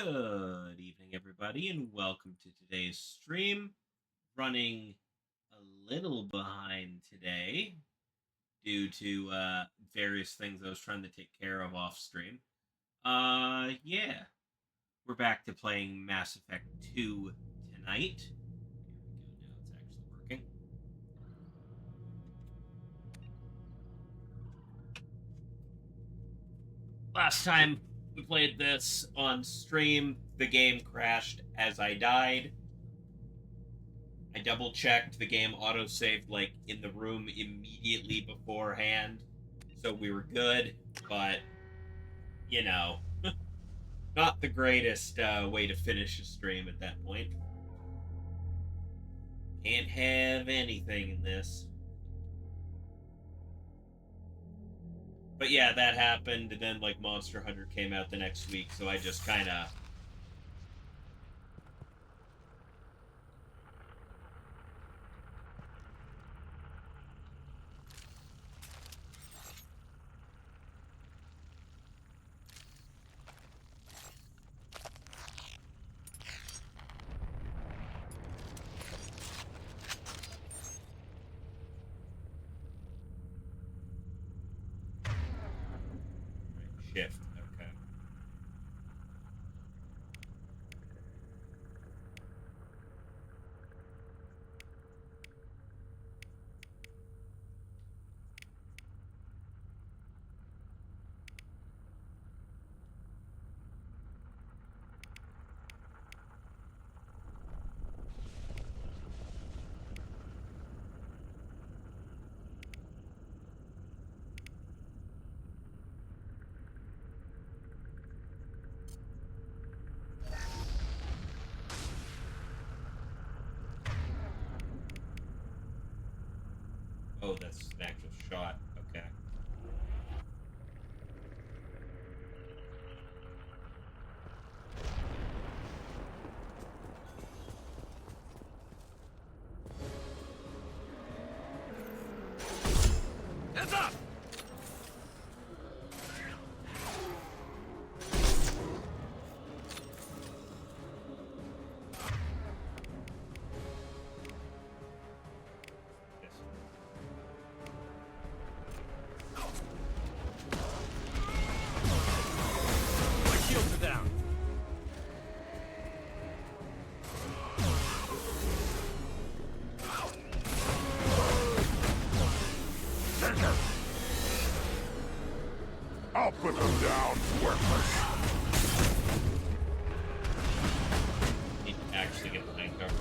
Good evening, everybody, and welcome to today's stream. Running a little behind today due to various things I was trying to take care of off stream. Yeah, we're back to playing Mass Effect 2 tonight. Here we go, now it's actually working. Last time we played this on stream, the game crashed as I died. I double checked. The game auto-saved like in the room immediately beforehand, so we were good. But you know, not the greatest way to finish a stream at that point. Can't have anything in this. But yeah, that happened, and then like Monster Hunter came out the next week, so I just kind of shift. Okay. Oh, that's an actual shot. Okay. Heads up! Yes. My shields are down. I'll put them down, worthless. Need to actually get behind cover.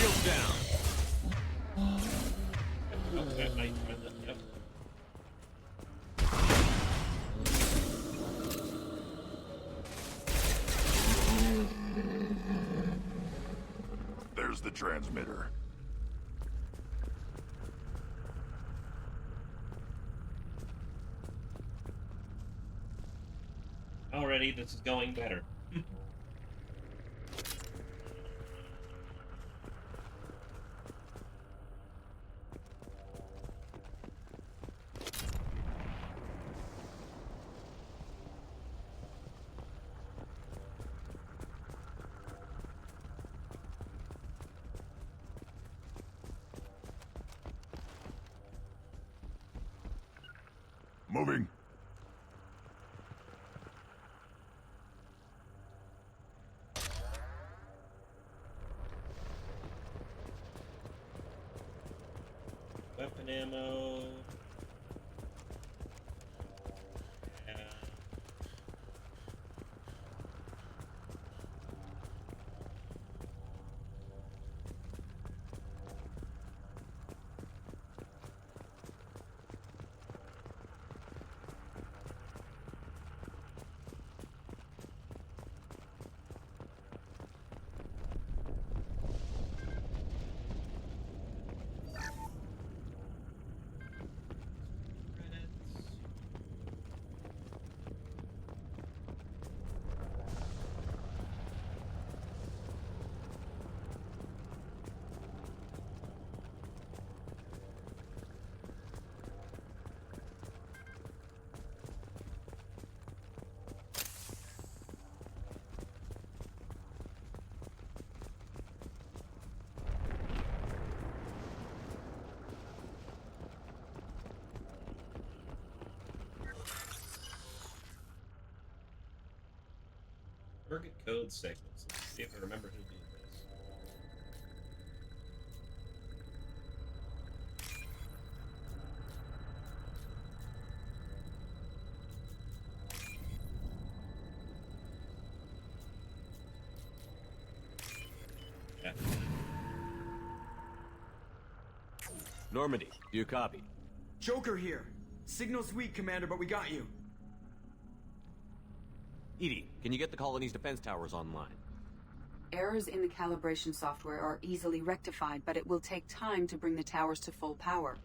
Shields down. Okay, yep. There's the transmitter. Already, this is going better. Moving. Weapon ammo. Yeah. Target code segments. Let's see if I remember who did this. Yeah. Normandy, do you copy? Joker here. Signal's weak, Commander, but we got you. Edie, can you get the colony's defense towers online? Errors in the calibration software are easily rectified, but it will take time to bring the towers to full power.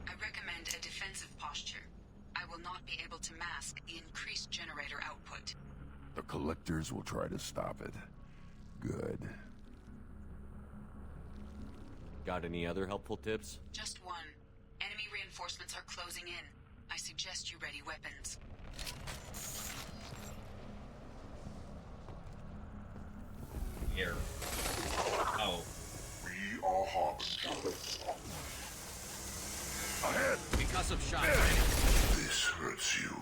I recommend a defensive posture. I will not be able to mask the increased generator output. The collectors will try to stop it. Good. Got any other helpful tips? Just one. Enemy reinforcements are closing in. I suggest you ready weapons. Here. Oh. We are hot. Ahead! Concussive shot. This hurts you.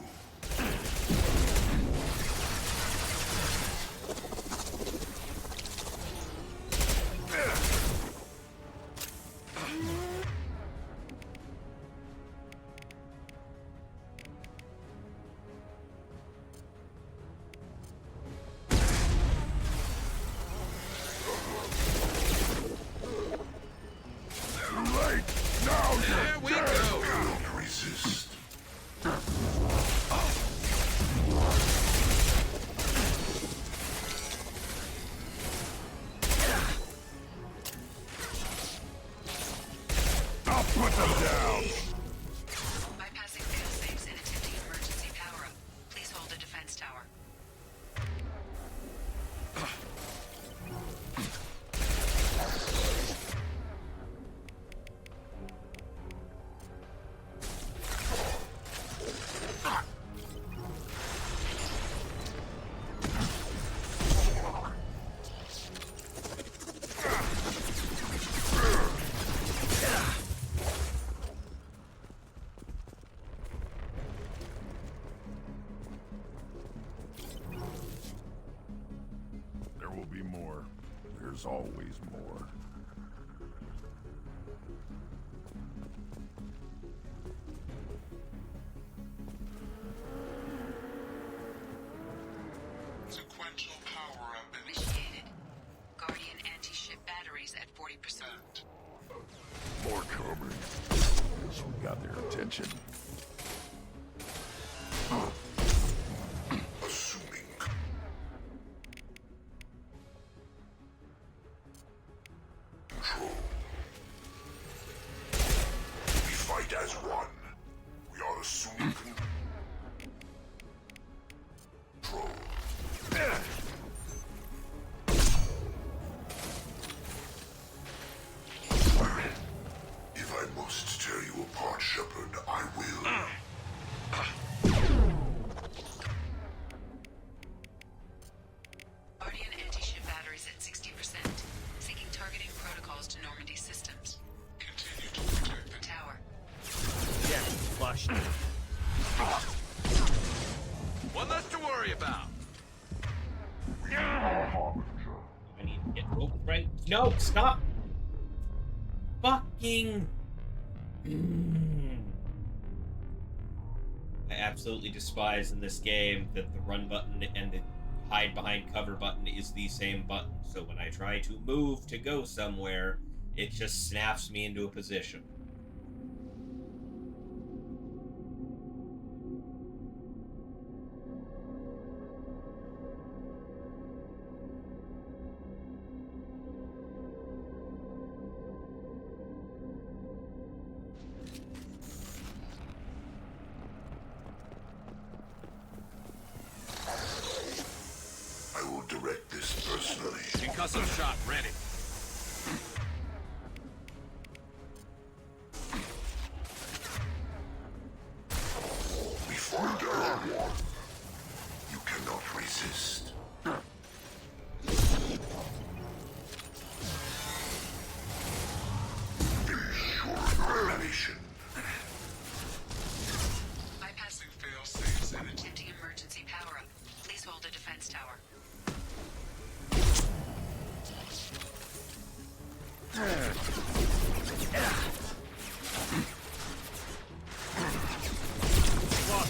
Right now, There we go. don't resist. I'll put them down. Bypassing failsafes and attempting emergency power-up. Please hold a defense tower. There will be more. There's always more. Sequential power-up Initiated. Guardian anti-ship batteries at 40%. More coming. Guess we got their attention. Assuming. Control. We fight as one. We are assuming control. If I must tear you apart, Shepard, I will. Guardian anti-ship batteries at 60%. Seeking targeting protocols to Normandy systems. Continue to protect the Tower. Yeah, flush. One less to worry about. I need to get open right. No, stop! Fucking. I absolutely despise in this game that the run button and the hide behind cover button is the same button. So when I try to move to go somewhere, it just snaps me into a position. I will direct this personally. Concussive shot ready.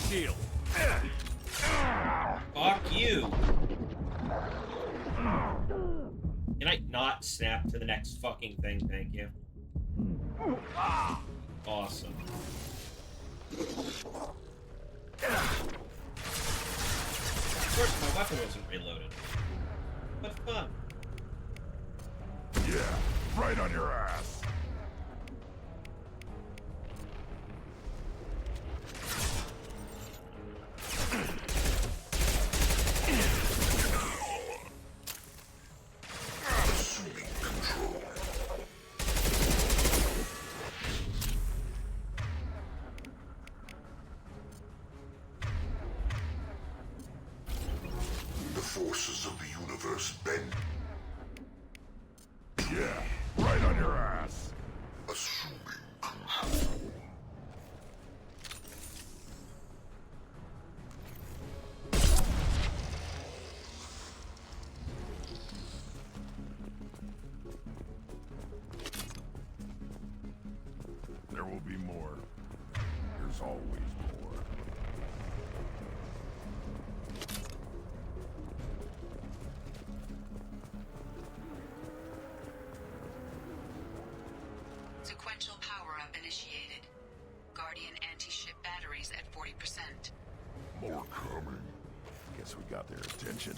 shield. Fuck you. Can I not snap to the next fucking thing? Thank you. Awesome. Of course, my weapon wasn't reloaded. What fun. Yeah, right on your ass. Assuming control. The forces of the universe bend. Yeah, right on your ass. Assuming control. There will be more. There's always more. Sequential power-up initiated. Guardian anti-ship batteries at 40%. More coming. Guess we got their attention.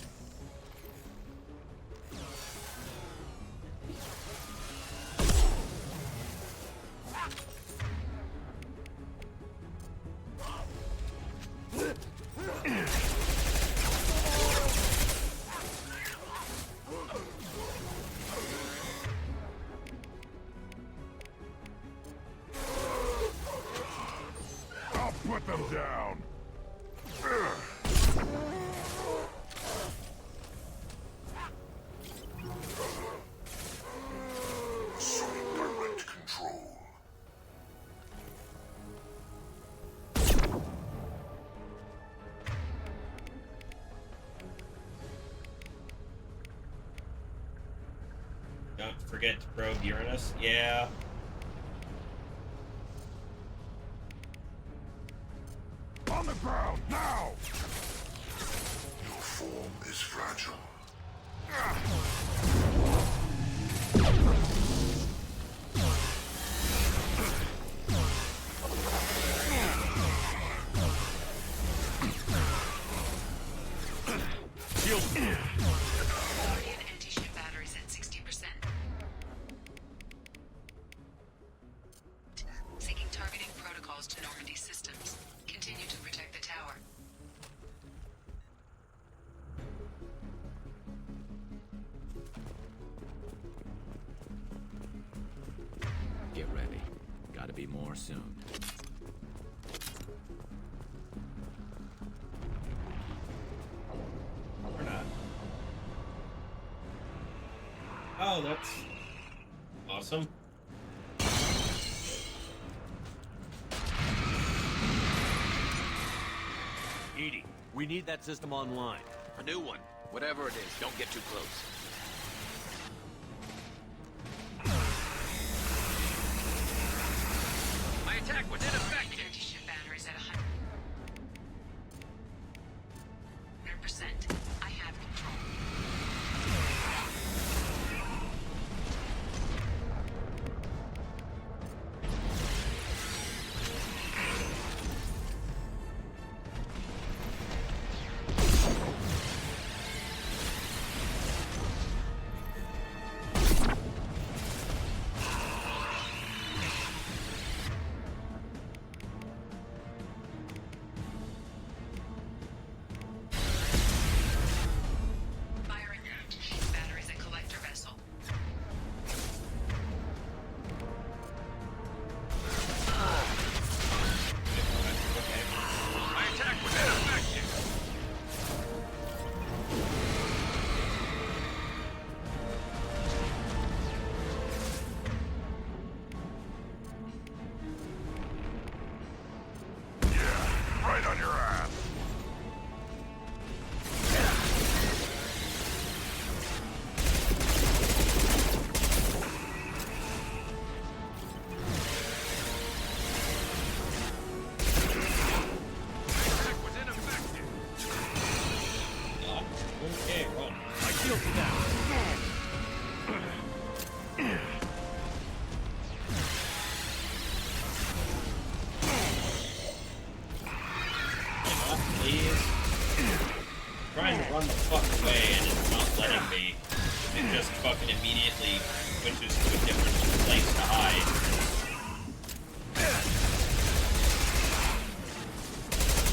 I'll put them down. Assuming direct control. Don't forget to probe Uranus. Yeah. On the ground, now! Your form is fragile. Shield. Guardian anti-ship batteries at 60%. Seeking targeting protocols to Normandy systems. Continue to protect the tower. Get ready. Gotta be more soon. Or not. Oh, that's awesome. Edie, we need that system online. A new one. Whatever it is, don't get too close. My attack was ineffective. Anti-ship batteries at 100%. I have control. Firing anti-ship batteries at collector vessel. My attack was ineffective. Yeah, right on your ass. My please. I'm trying to run the fuck away and it's not letting me. It just fucking immediately switches to a different place to hide.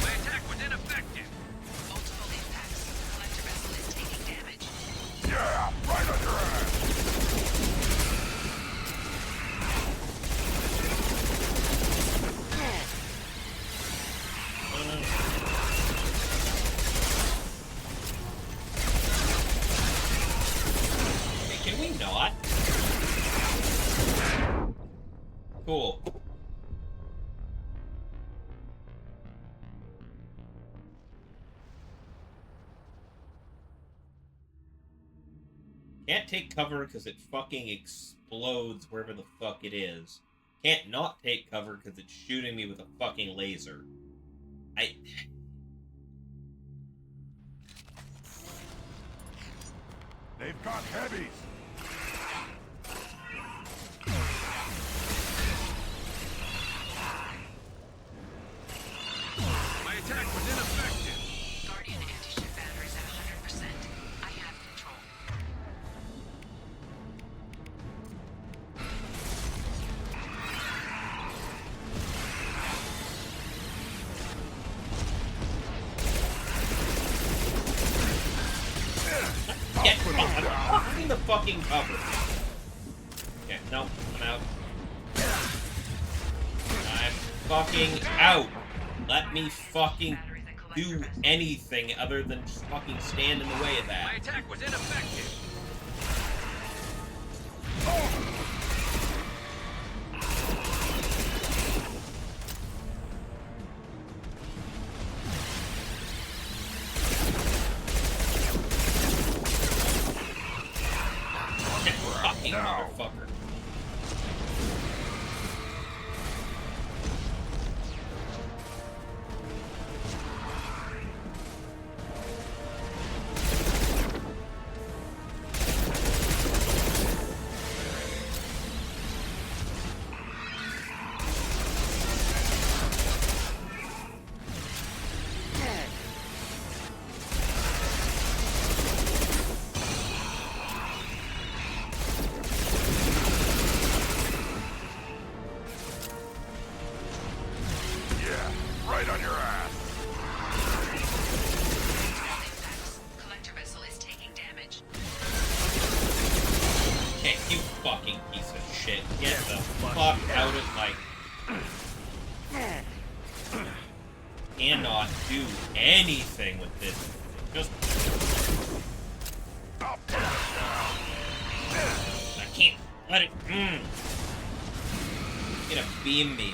My attack was ineffective. Multiple impacts. Collector vessel is taking damage. Yeah, right on your ass! Hey, can we not? Cool. Can't take cover because it fucking explodes wherever the fuck it is. Can't not take cover because it's shooting me with a fucking laser. They've got heavies! My attack was ineffective. Guardian anti-ship batteries at 100%. I have control. Get behind the fucking cover. Okay, no, I'm out. I'm fucking out. Let me fucking do anything other than just fucking stand in the way of My that. attack was ineffective. Fucking motherfucker. Yeah, right on your ass! Impacts. Collector vessel is taking damage. Okay, you fucking piece of shit. Get the fuck out of my... Cannot do anything with this. Just... I'll put it down! I can't let it... It's gonna beam me.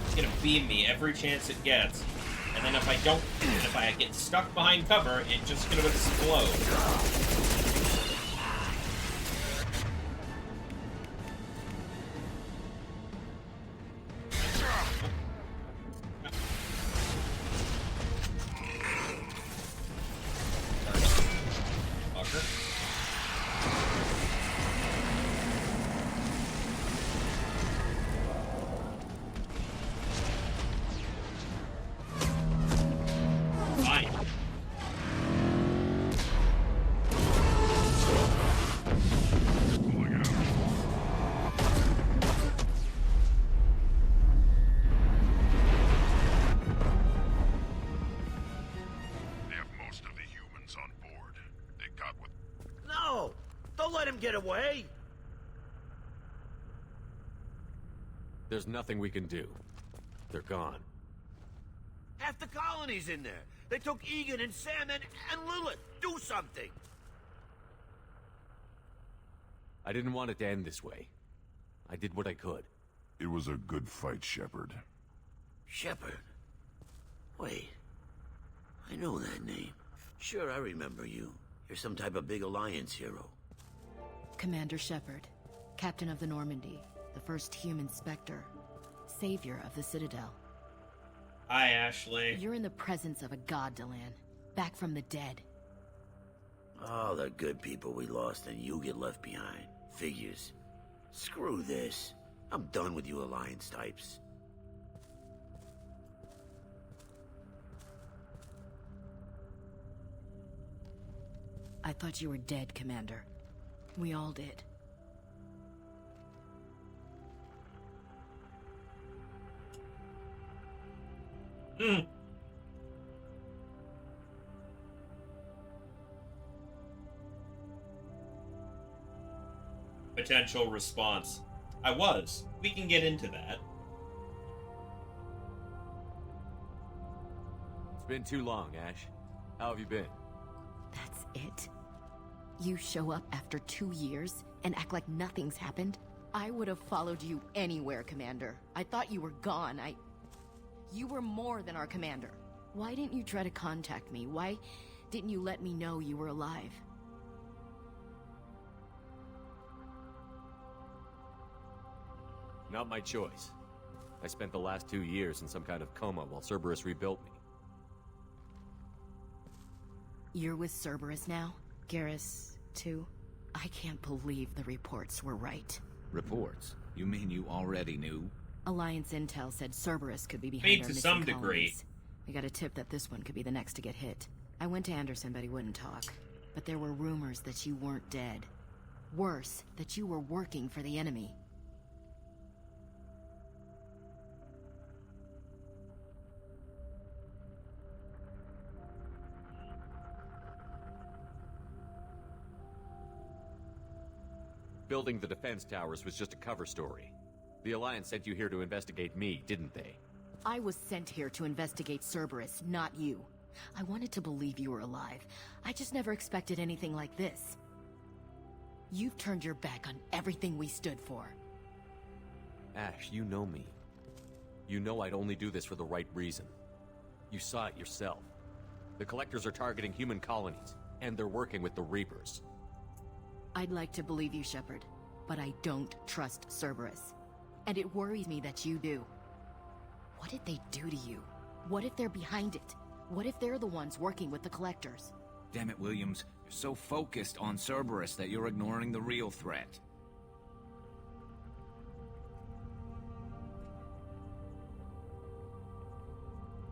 It's gonna beam me every chance it gets. And then if I don't... If I get stuck behind cover, it's just gonna explode. Fucker. Fine. Pulling out. They have most of the humans on board. They got what... No! Don't let him get away! There's nothing we can do. They're gone. Half the colony's in there. They took Egan and Sam and Lilith. Do something! I didn't want it to end this way. I did what I could. It was a good fight, Shepard. Shepard. Wait. I know that name. Sure, I remember you. You're some type of big Alliance hero. Commander Shepard, Captain of the Normandy, the first human Spectre, Savior of the Citadel. Hi, Ashley. You're in the presence of a god, Delan, back from the dead. All the good people we lost and you get left behind. Figures. Screw this. I'm done with you Alliance types. I thought you were dead, Commander. We all did. Potential response. I was. We can get into that. It's been too long, Ash. How have you been? That's it? You show up after 2 years and act like nothing's happened? I would have followed you anywhere, Commander. I thought you were gone. You were more than our commander. Why didn't you try to contact me? Why didn't you let me know you were alive? Not my choice. I spent the last 2 years in some kind of coma while Cerberus rebuilt me. You're with Cerberus now? Garrus, too? I can't believe the reports were right. Reports? You mean you already knew? Alliance intel said Cerberus could be I mean, behind our to missing some degree. colonies. We got a tip that this one could be the next to get hit. I went to Anderson, but he wouldn't talk. But there were rumors that you weren't dead. Worse, that you were working for the enemy. Building the defense towers was just a cover story. The Alliance sent you here to investigate me, didn't they? I was sent here to investigate Cerberus, not you. I wanted to believe you were alive. I just never expected anything like this. You've turned your back on everything we stood for. Ash, you know me. You know I'd only do this for the right reason. You saw it yourself. The Collectors are targeting human colonies, and they're working with the Reapers. I'd like to believe you, Shepard, but I don't trust Cerberus. And it worries me that you do. What did they do to you? What if they're behind it? What if they're the ones working with the Collectors? Damn it, Williams. You're so focused on Cerberus that you're ignoring the real threat.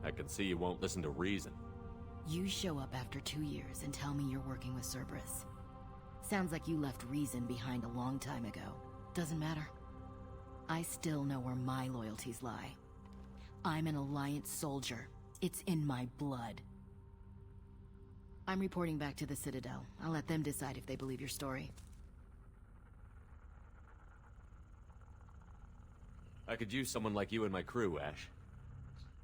I can see you won't listen to reason. You show up after 2 years and tell me you're working with Cerberus. Sounds like you left reason behind a long time ago. Doesn't matter. I still know where my loyalties lie. I'm an Alliance soldier. It's in my blood. I'm reporting back to the Citadel. I'll let them decide if they believe your story. I could use someone like you in my crew, Ash.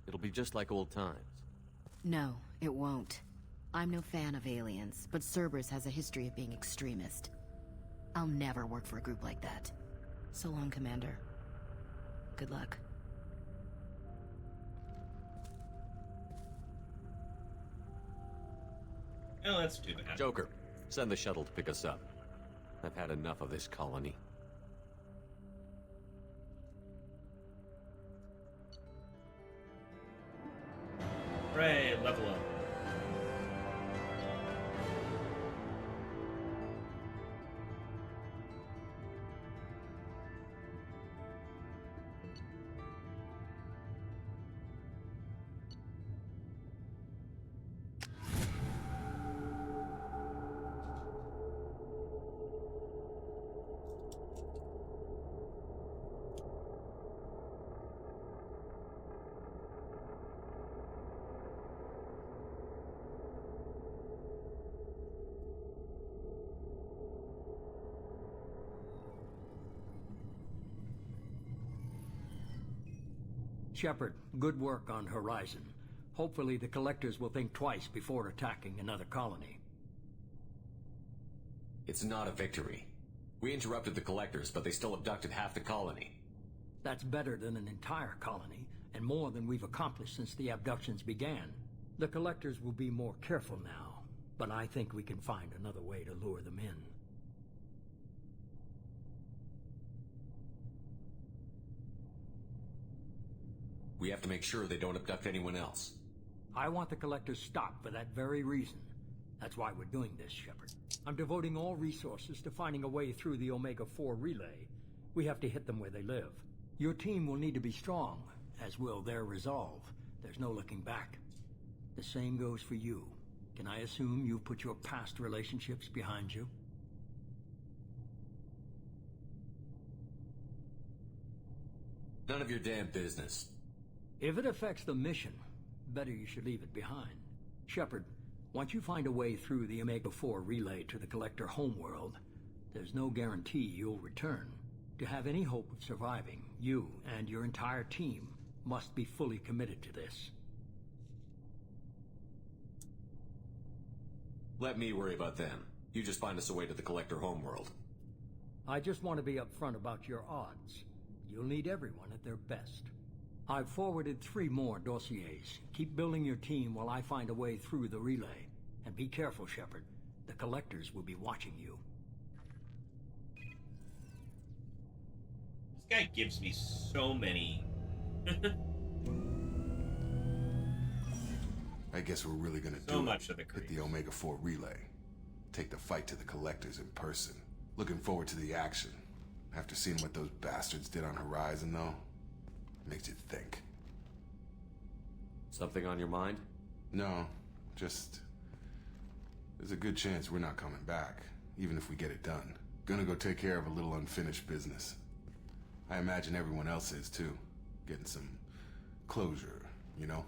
It'll be just like old times. No, it won't. I'm no fan of aliens, but Cerberus has a history of being extremist. I'll never work for a group like that. So long, Commander. Good luck. Oh, that's too bad. Joker, send the shuttle to pick us up. I've had enough of this colony. Hooray, level up. Shepard, good work on Horizon. Hopefully the Collectors will think twice before attacking another colony. It's not a victory. We interrupted the Collectors, but they still abducted half the colony. That's better than an entire colony, and more than we've accomplished since the abductions began. The Collectors will be more careful now, but I think we can find another way to lure them in. We have to make sure they don't abduct anyone else. I want the Collectors stopped for that very reason. That's why we're doing this, Shepard. I'm devoting all resources to finding a way through the Omega-4 relay. We have to hit them where they live. Your team will need to be strong, as will their resolve. There's no looking back. The same goes for you. Can I assume you've put your past relationships behind you? None of your damn business. If it affects the mission, better you should leave it behind. Shepard, once you find a way through the Omega-4 relay to the Collector homeworld, there's no guarantee you'll return. To have any hope of surviving, you and your entire team must be fully committed to this. Let me worry about them. You just find us a way to the Collector homeworld. I just want to be upfront about your odds. You'll need everyone at their best. I've forwarded 3 more dossiers. Keep building your team while I find a way through the relay. And be careful, Shepard. The Collectors will be watching you. This guy gives me so many. I guess we're really gonna So do much it. of the Hit the Omega-4 relay. Take the fight to the Collectors in person. Looking forward to the action. After seeing what those bastards did on Horizon, though, makes you think. Something on your mind? No, just... there's a good chance we're not coming back, even if we get it done. Gonna go take care of a little unfinished business. I imagine everyone else is, too. Getting some closure, you know?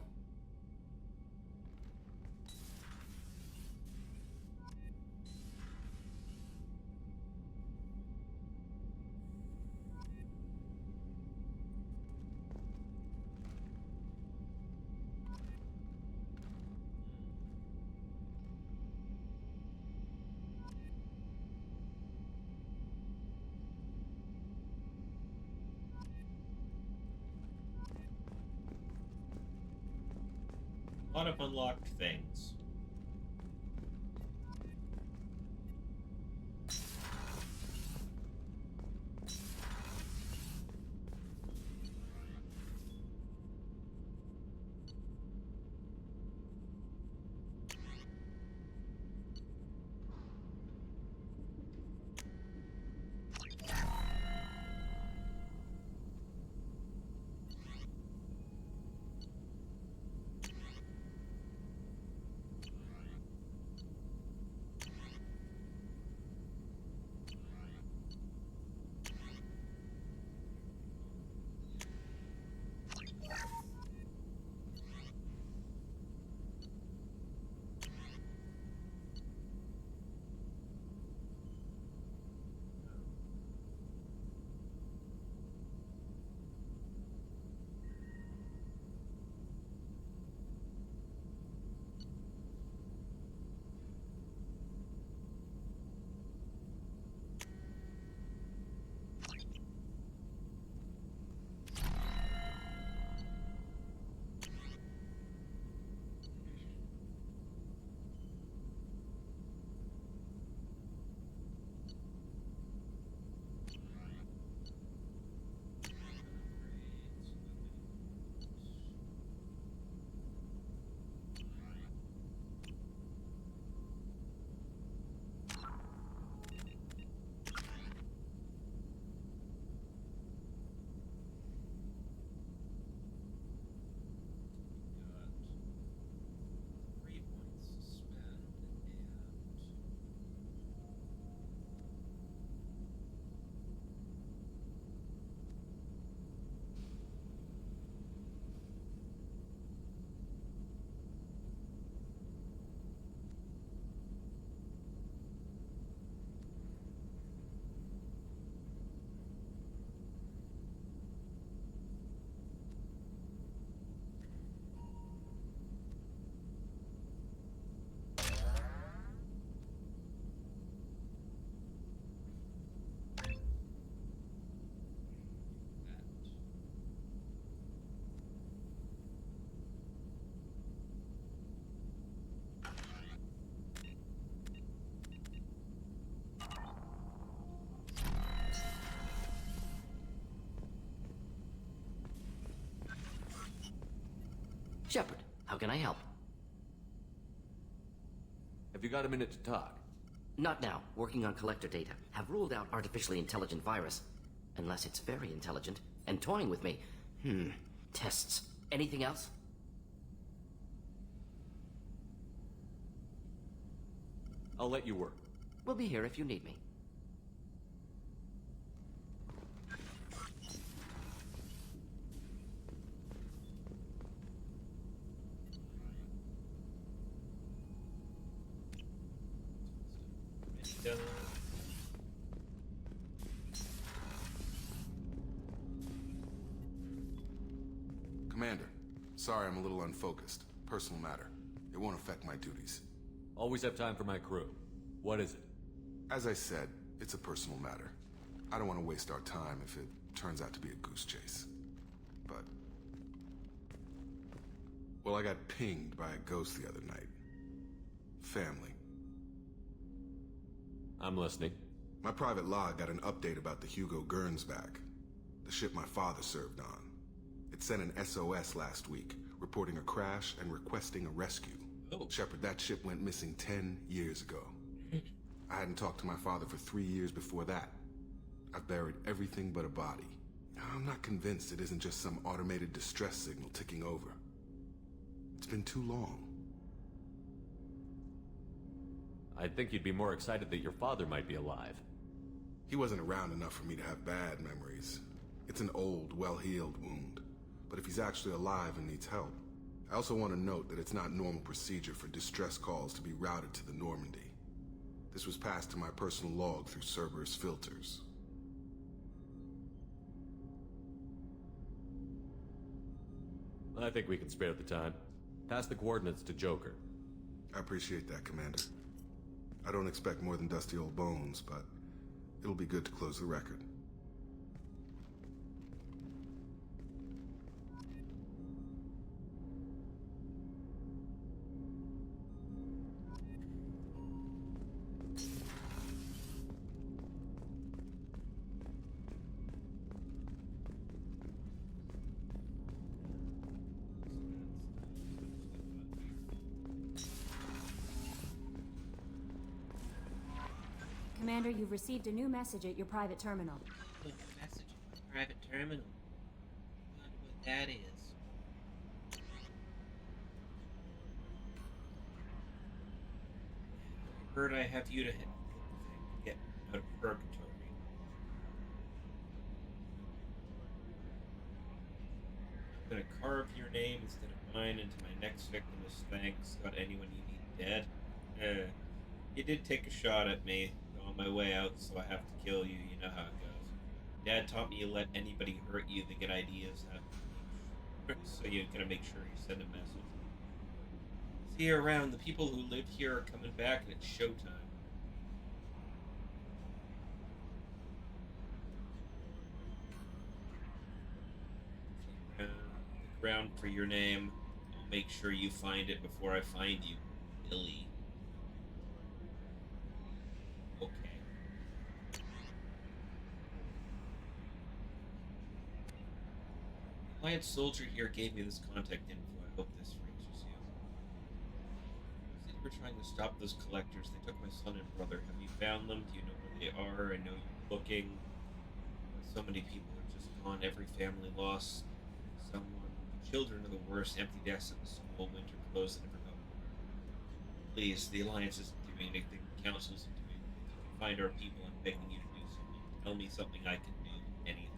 A lot of unlocked things. Shepard, how can I help? Have you got a minute to talk? Not now. Working on collector data. Have ruled out artificially intelligent virus. Unless it's very intelligent and toying with me. Tests. Anything else? I'll let you work. We'll be here if you need me. Commander, sorry I'm a little unfocused. Personal matter. It won't affect my duties. Always have time for my crew. What is it? As I said, it's a personal matter. I don't want to waste our time if it turns out to be a goose chase. But... well, I got pinged by a ghost the other night. Family. I'm listening. My private log got an update about the Hugo Gurns back. The ship my father served on. It sent an SOS last week, reporting a crash and requesting a rescue. Oh. Shepard, that ship went missing 10 years ago. I hadn't talked to my father for 3 years before that. I've buried everything but a body. I'm not convinced it isn't just some automated distress signal ticking over. It's been too long. I'd think you'd be more excited that your father might be alive. He wasn't around enough for me to have bad memories. It's an old, well-healed wound. But if he's actually alive and needs help, I also want to note that it's not normal procedure for distress calls to be routed to the Normandy. This was passed to my personal log through Cerberus filters. I think we can spare the time. Pass the coordinates to Joker. I appreciate that, Commander. I don't expect more than dusty old bones, but it'll be good to close the record. Commander, you've received a new message at your private terminal. Message in my private terminal. I wonder what that is. I heard I have you to get out of purgatory. I'm gonna carve your name instead of mine into my next victim as thanks. Got anyone you need dead? You did take a shot at me on my way out, so I have to kill you. You know how it goes. Dad taught me you let anybody hurt you, they get ideas. So you gotta make sure you send a message. See you around. The people who live here are coming back, and it's showtime. Look around for your name. I'll make sure you find it before I find you, Billy. Okay. The Alliance soldier here gave me this contact info. I hope this reaches you. Said you were trying to stop those collectors. They took my son and brother. Have you found them? Do you know where they are? I know you're looking. So many people are just gone. Every family lost someone. Children are the worst. Empty desks in the school. Winter clothes that never go anywhere. Please, the Alliance isn't doing anything. The Council isn't doing anything. If you can find our people, I'm begging you to do something. Tell me something I can do. Anything.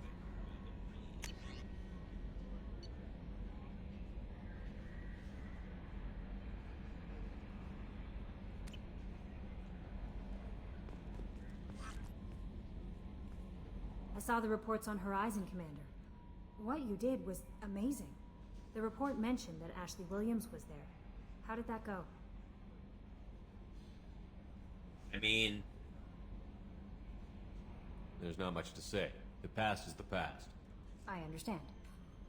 I saw the reports on Horizon, Commander. What you did was amazing. The report mentioned that Ashley Williams was there. How did that go? I mean... There's not much to say. The past is the past. I understand.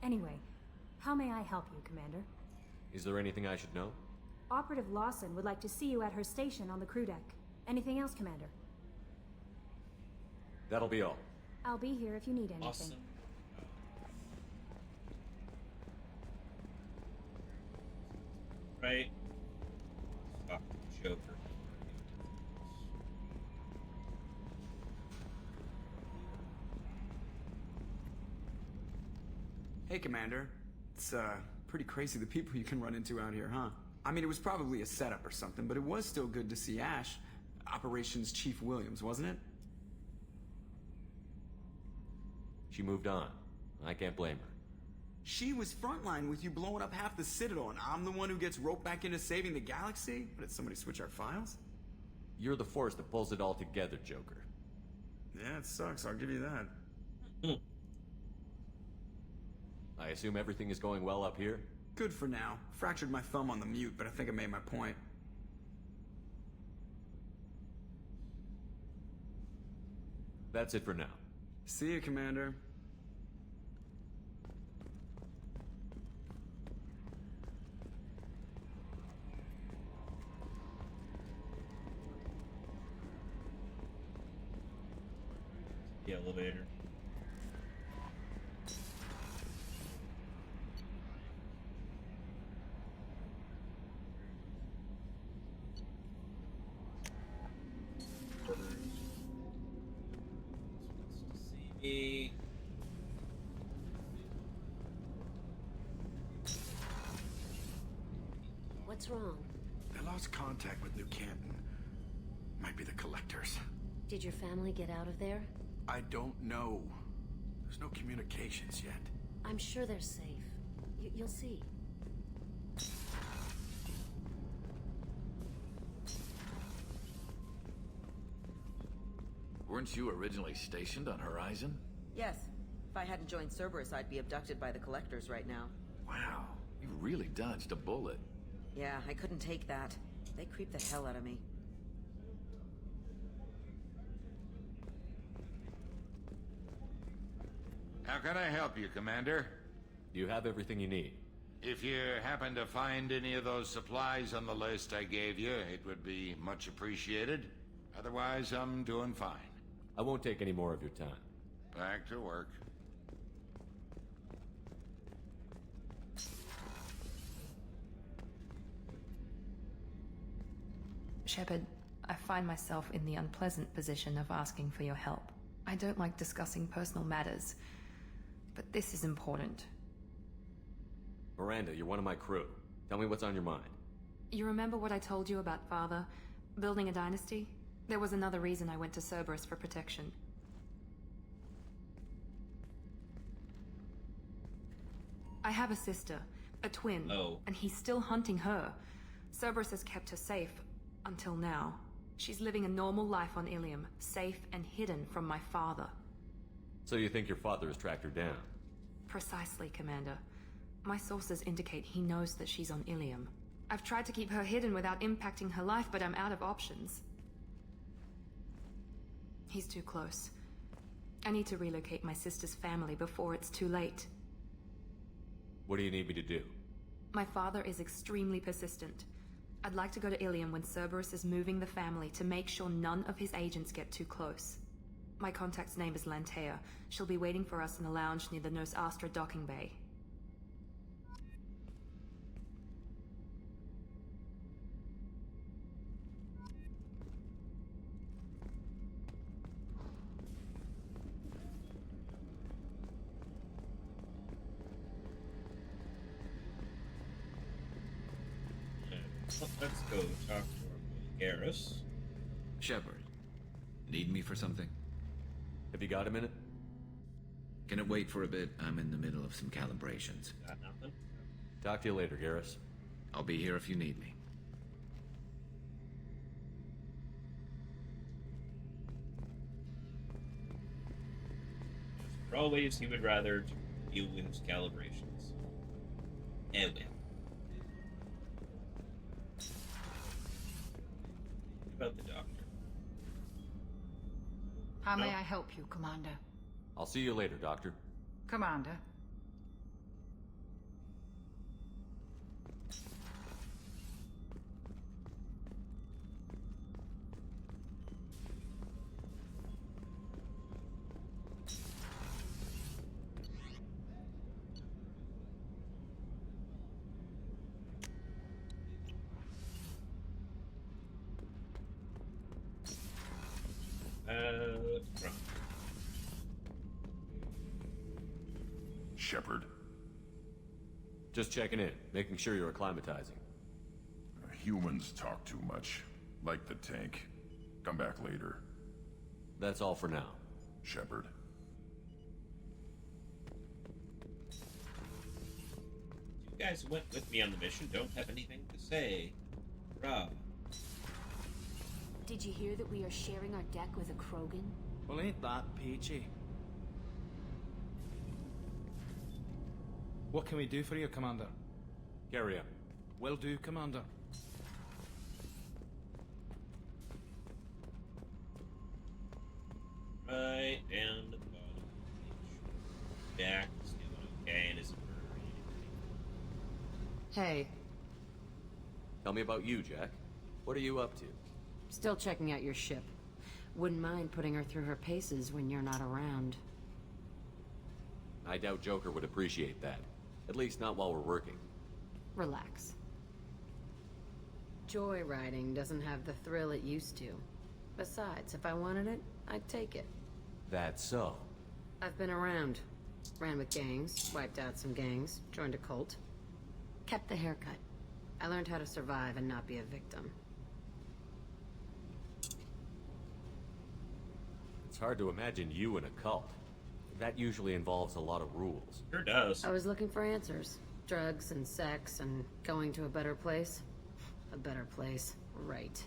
Anyway, how may I help you, Commander? Is there anything I should know? Operative Lawson would like to see you at her station on the crew deck. Anything else, Commander? That'll be all. I'll be here if you need anything. Awesome. Right. Stop the Joker. Hey, Commander. It's, pretty crazy the people you can run into out here, huh? I mean, it was probably a setup or something, but it was still good to see Ash. Operations Chief Williams, wasn't it? She moved on. I can't blame her. She was frontline with you blowing up half the Citadel, and I'm the one who gets roped back into saving the galaxy? Did somebody switch our files? You're the force that pulls it all together, Joker. Yeah, it sucks, I'll give you that. I assume everything is going well up here? Good for now. Fractured my thumb on the mute, but I think I made my point. That's it for now. See you, Commander. The elevator. See. What's wrong? I lost contact with New Canton. Might be the Collectors. Did your family get out of there? I don't know. There's no communications yet. I'm sure they're safe. You'll see. Weren't you originally stationed on Horizon? Yes. If I hadn't joined Cerberus, I'd be abducted by the Collectors right now. Wow, you really dodged a bullet. Yeah, I couldn't take that. They creep the hell out of me. How can I help you, Commander? You have everything you need. If you happen to find any of those supplies on the list I gave you, it would be much appreciated. Otherwise, I'm doing fine. I won't take any more of your time. Back to work. Shepard, I find myself in the unpleasant position of asking for your help. I don't like discussing personal matters, but this is important. Miranda, you're one of my crew. Tell me what's on your mind. You remember what I told you about Father? Building a dynasty? There was another reason I went to Cerberus for protection. I have a sister, a twin, and he's still hunting her. Cerberus has kept her safe, until now. She's living a normal life on Ilium, safe and hidden from my father. So you think your father has tracked her down? Precisely, Commander. My sources indicate he knows that she's on Ilium. I've tried to keep her hidden without impacting her life, but I'm out of options. He's too close. I need to relocate my sister's family before it's too late. What do you need me to do? My father is extremely persistent. I'd like to go to Ilium when Cerberus is moving the family to make sure none of his agents get too close. My contact's name is Lantea. She'll be waiting for us in the lounge near the Nos Astra docking bay. Let's go talk to Garrus. Shepard, need me for something? Have you got a minute? Can it wait for a bit? I'm in the middle of some calibrations. Got nothing? Talk to you later, Garrus. I'll be here if you need me. For always, he would rather deal with his calibrations. And well. About the doctor. How may I help you, Commander? I'll see you later, Doctor. Commander. Front. Shepard. Just checking in, making sure you're acclimatizing. Humans talk too much, like the tank. Come back later. That's all for now. Shepard. You guys who went with me on the mission don't have anything to say. Bruh. Did you hear that we are sharing our deck with a Krogan? Well, ain't that peachy? What can we do for you, Commander? Carry on. Will do, Commander. Right down to the bottom. Jack is doing okay and isn't hurting. Hey, Tell me about you, Jack. What are you up to? still checking out your ship. Wouldn't mind putting her through her paces when you're not around. I doubt Joker would appreciate that. At least not while we're working. Relax. Joyriding doesn't have the thrill it used to. Besides, if I wanted it, I'd take it. That's so. I've been around. Ran with gangs, wiped out some gangs, joined a cult. Kept the haircut. I learned how to survive and not be a victim. It's hard to imagine you in a cult. That usually involves a lot of rules. Sure does. I was looking for answers. Drugs and sex and going to a better place. A better place, right.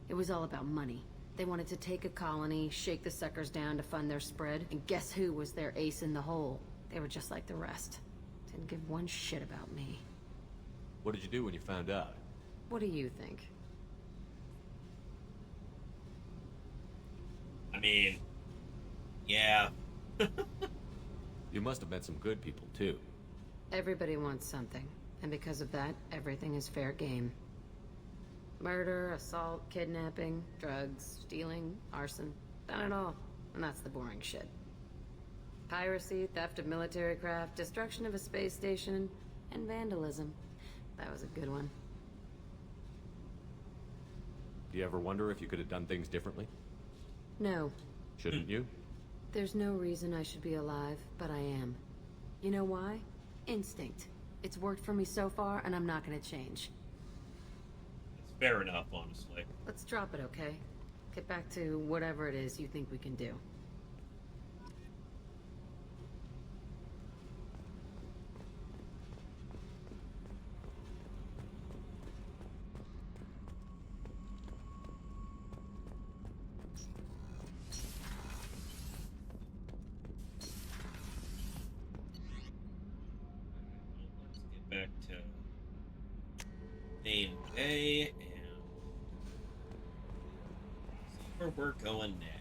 It was all about money. They wanted to take a colony, shake the suckers down to fund their spread, and guess who was their ace in the hole? They were just like the rest. Didn't give one shit about me. What did you do when you found out? What do you think? I mean, yeah. You must have met some good people, too. Everybody wants something, and because of that, everything is fair game. Murder, assault, kidnapping, drugs, stealing, arson, done it all. And that's the boring shit. Piracy, theft of military craft, destruction of a space station, and vandalism. That was a good one. Do you ever wonder if you could have done things differently? No. Shouldn't you? There's no reason I should be alive, but I am. You know why? Instinct. It's worked for me so far, and I'm not gonna change. It's fair enough, honestly. Let's drop it, okay? Get back to whatever it is you think we can do. Let's get back to main bay and see where we're going next.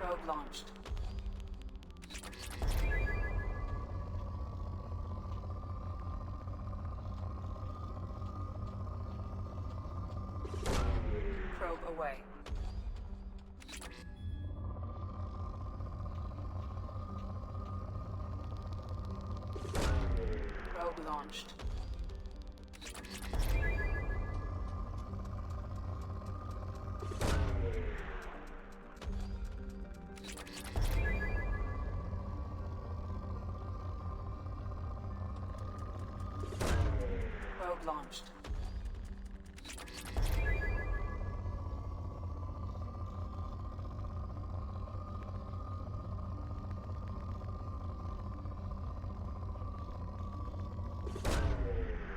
Probe launched. Probe away. Probe launched. Probe launched.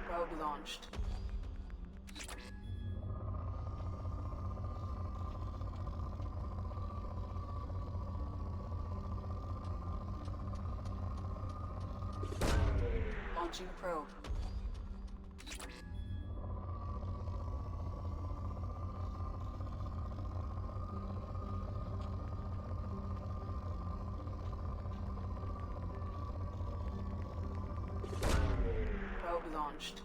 Probe launched. Launching probe. Probe launched.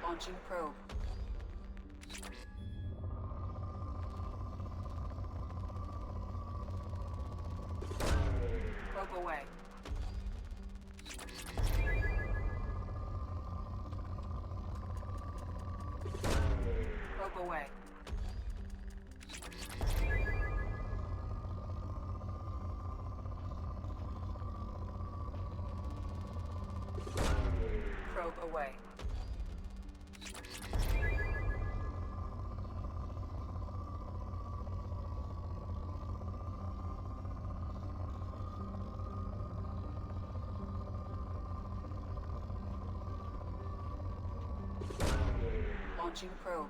Launching probe. Probe away. Probe away. Probe away. Launching probe.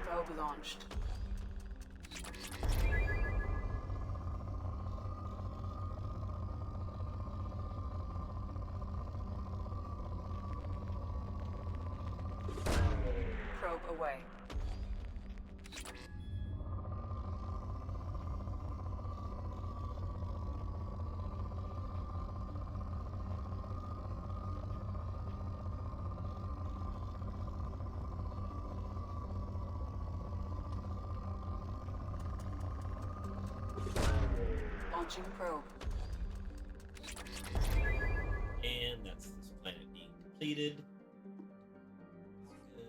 Probe launched. Probe away. Launching probe. And that's this planet being completed. Good.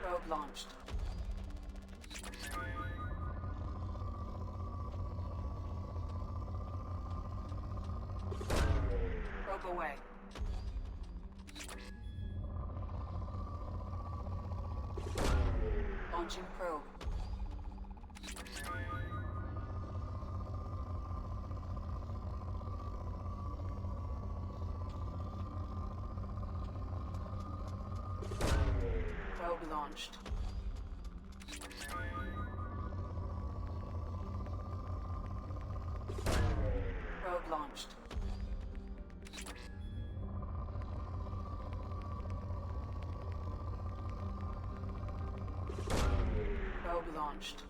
Probe launched. Probe away. Launching probe. Probe launched. Probe launched. Probe launched.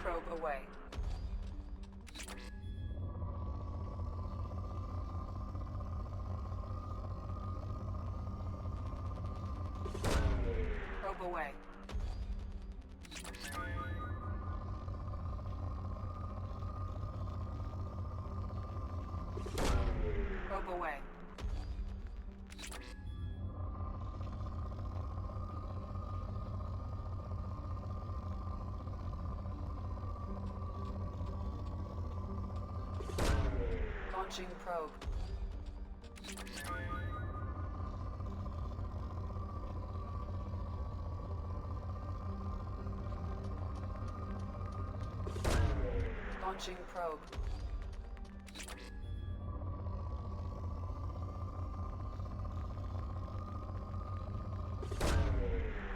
Probe away. Probe away. Probe away. Launching probe. Launching probe.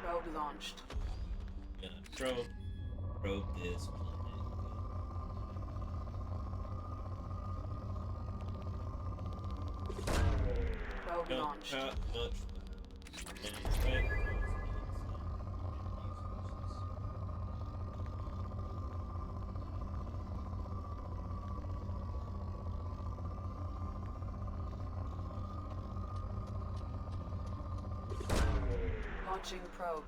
Probe launched. Gonna probe this planet. Probe Don't launched. cut much. Anyway, Launching probe.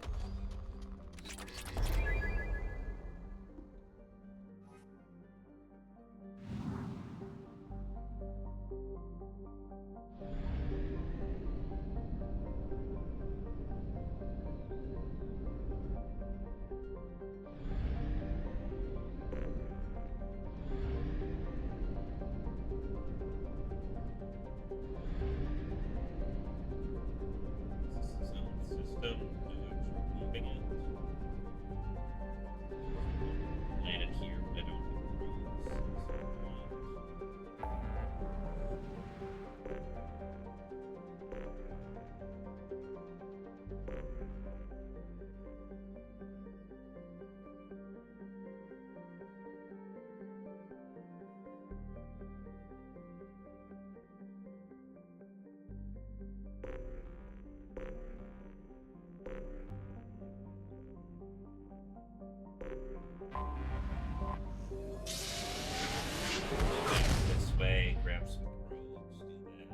system, no actually leaving it. Land it here, but I don't have this way, grab some probes, do that.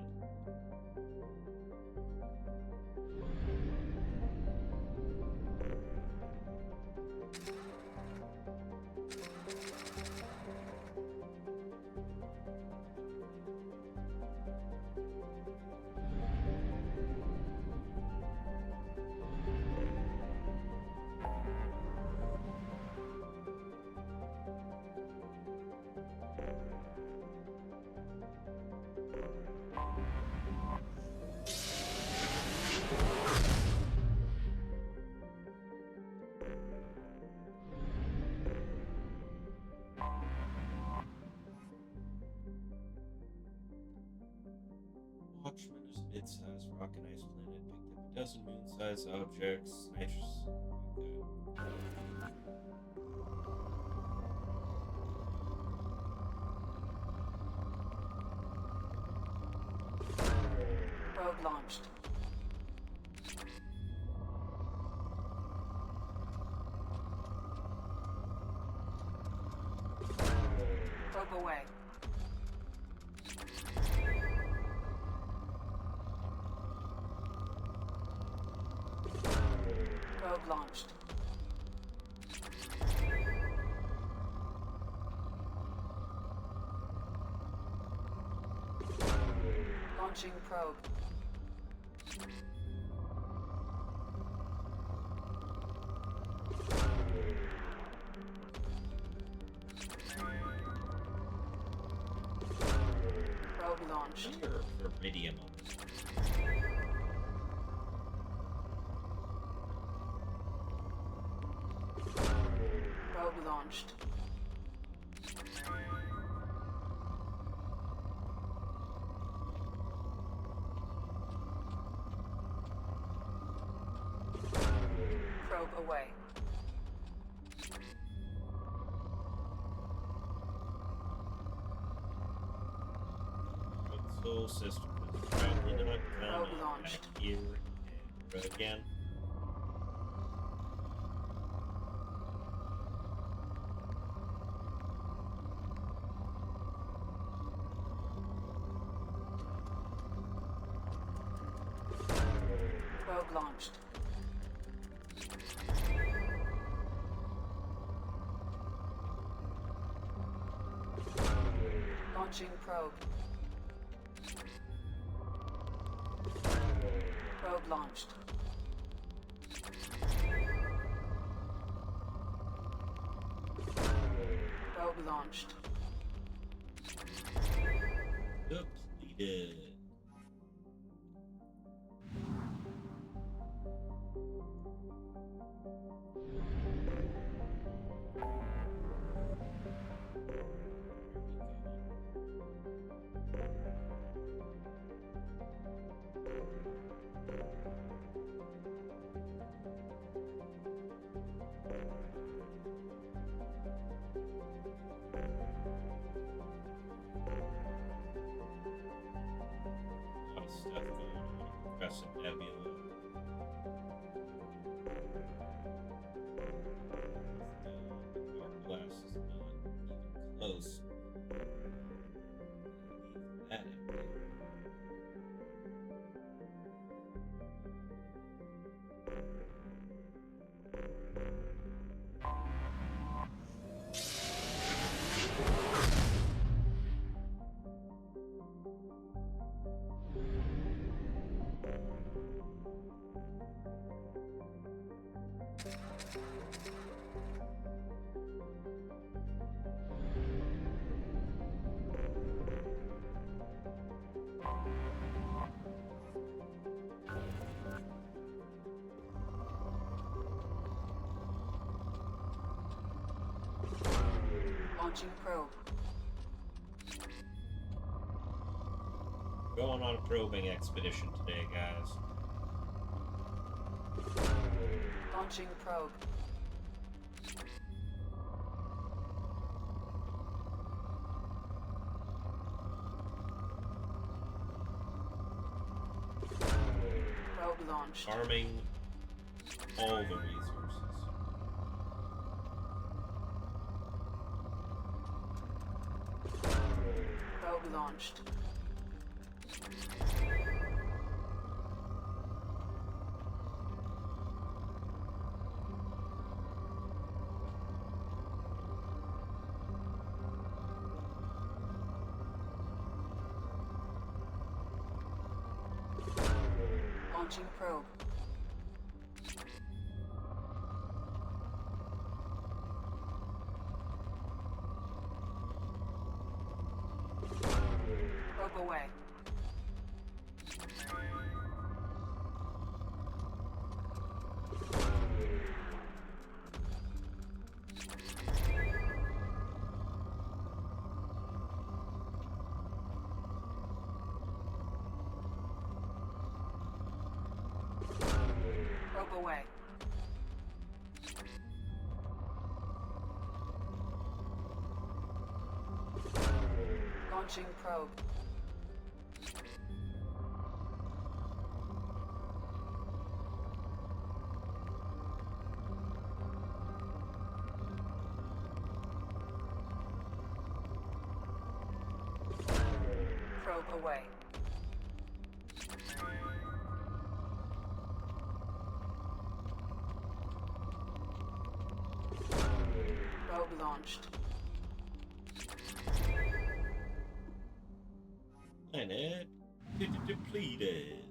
Watchman is a mid-sized rock and ice planet. Picked up a dozen moon-sized objects. Nitrous. Probe launched. Probe away. Probe launched. Launching probe. Probe launched. Iridium on this. Probe launched. Probe away. Soul system is probably not Probe coming launched. back here and again. Probe launched. Launching probe. Probe launched. Probe launched. Depleted. A lot of stuff going on. Crescent Nebula. Arc Blast is not even close. Leave that empty. Launching probe. Going on a probing expedition today, guys. Launching probe. Probe launched. Farming all the resources. Probe launched. Launching probe. Probe away. Probe away. Launching probe. Probe away. Probe launched. Planet depleted.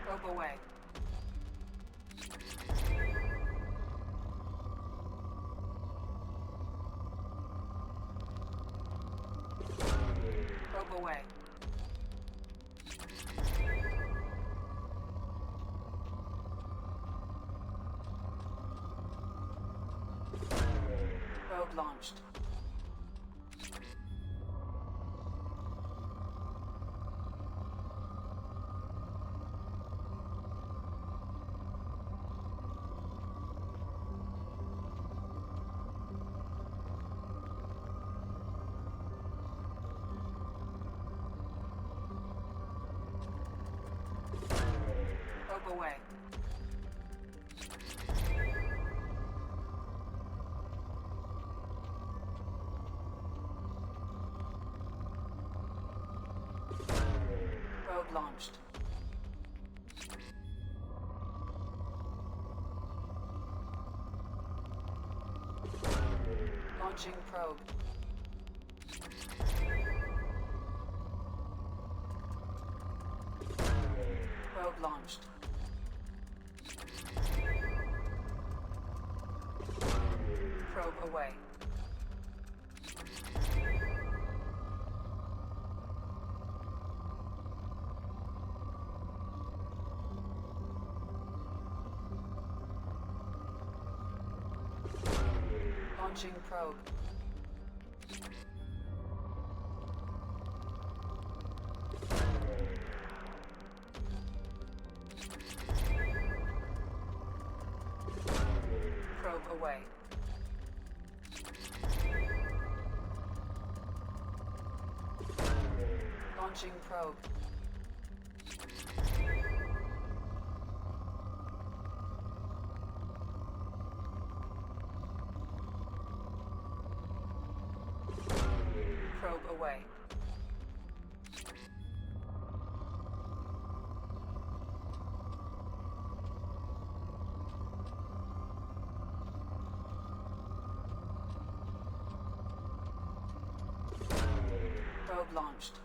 Probe away. Probe away. Probe launched. Probe away. Probe launched. Launching probe. Probe launched. Probe away. Launching probe. Probe away. Launching probe. Probe away. Probe launched.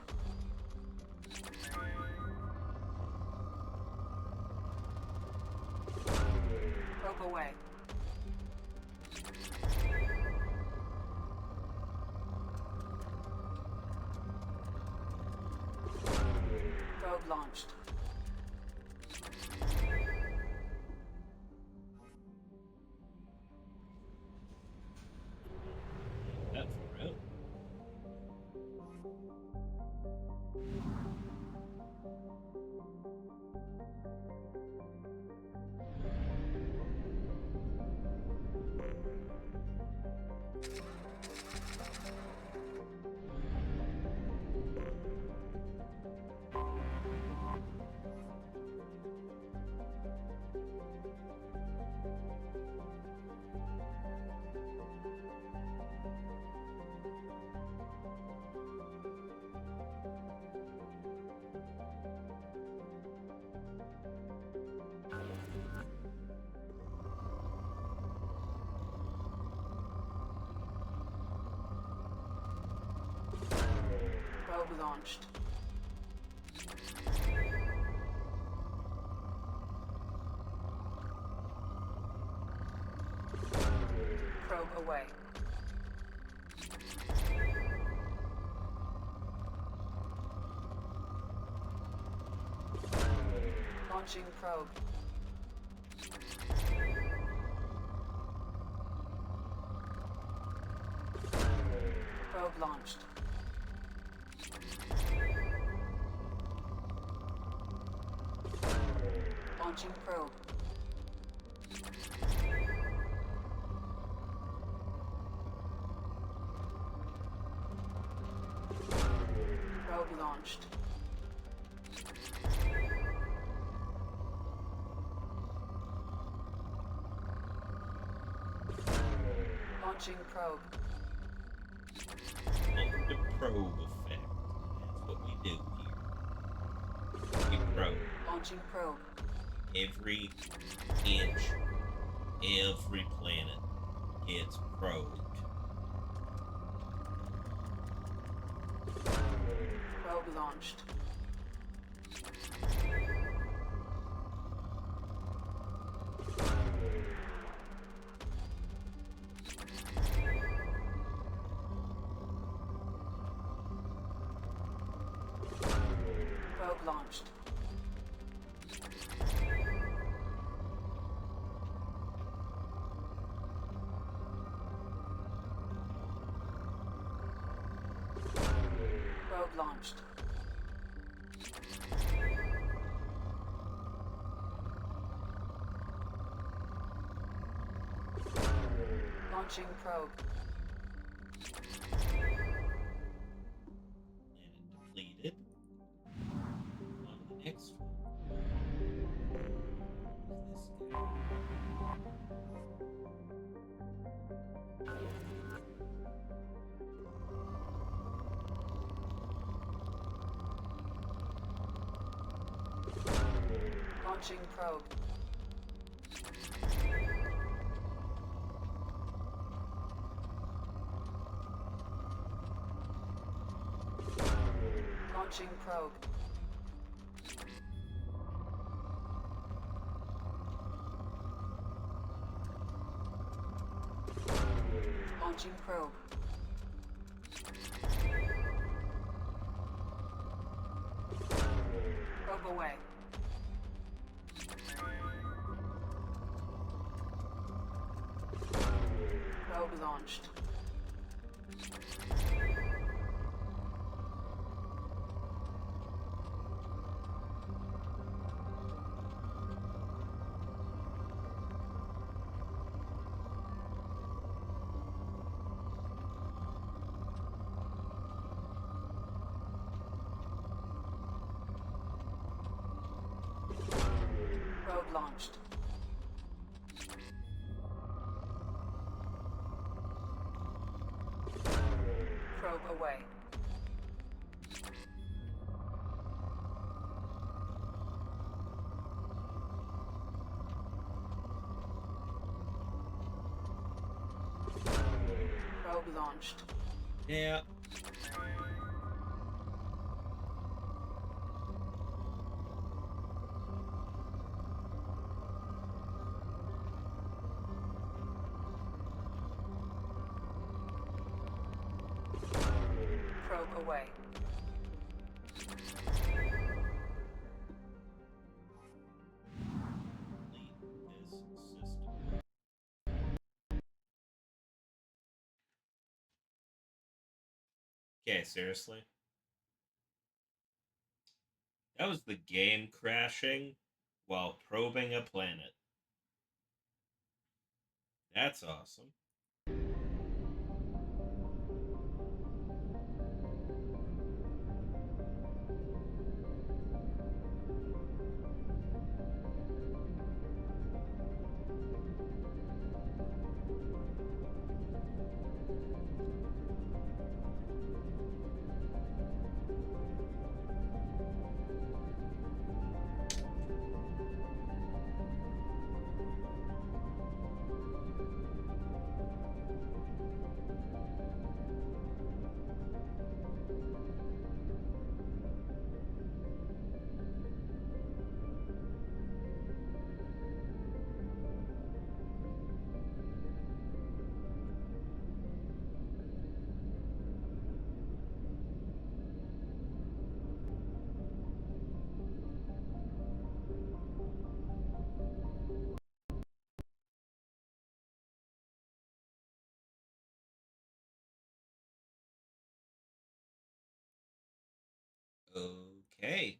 Probe away. Probe launched. That's for real. Probe launched. Probe away. Launching probe. Probe launched. Launching probe. Probe launched. Launching probe. The probe effect. That's what we do here. We probe. Launching probe. Every inch, every planet gets probed. Probe launched. Probe launched. Probe launched. Launching probe. Depleted. On to the next one. Where's this guy? Launching probe. Launching probe. Launching probe. Probe away. Probe launched. Probe launched. Probe away. Probe launched. Yeah. Probe away. Okay, seriously? That was the game crashing while probing a planet. That's awesome. Okay.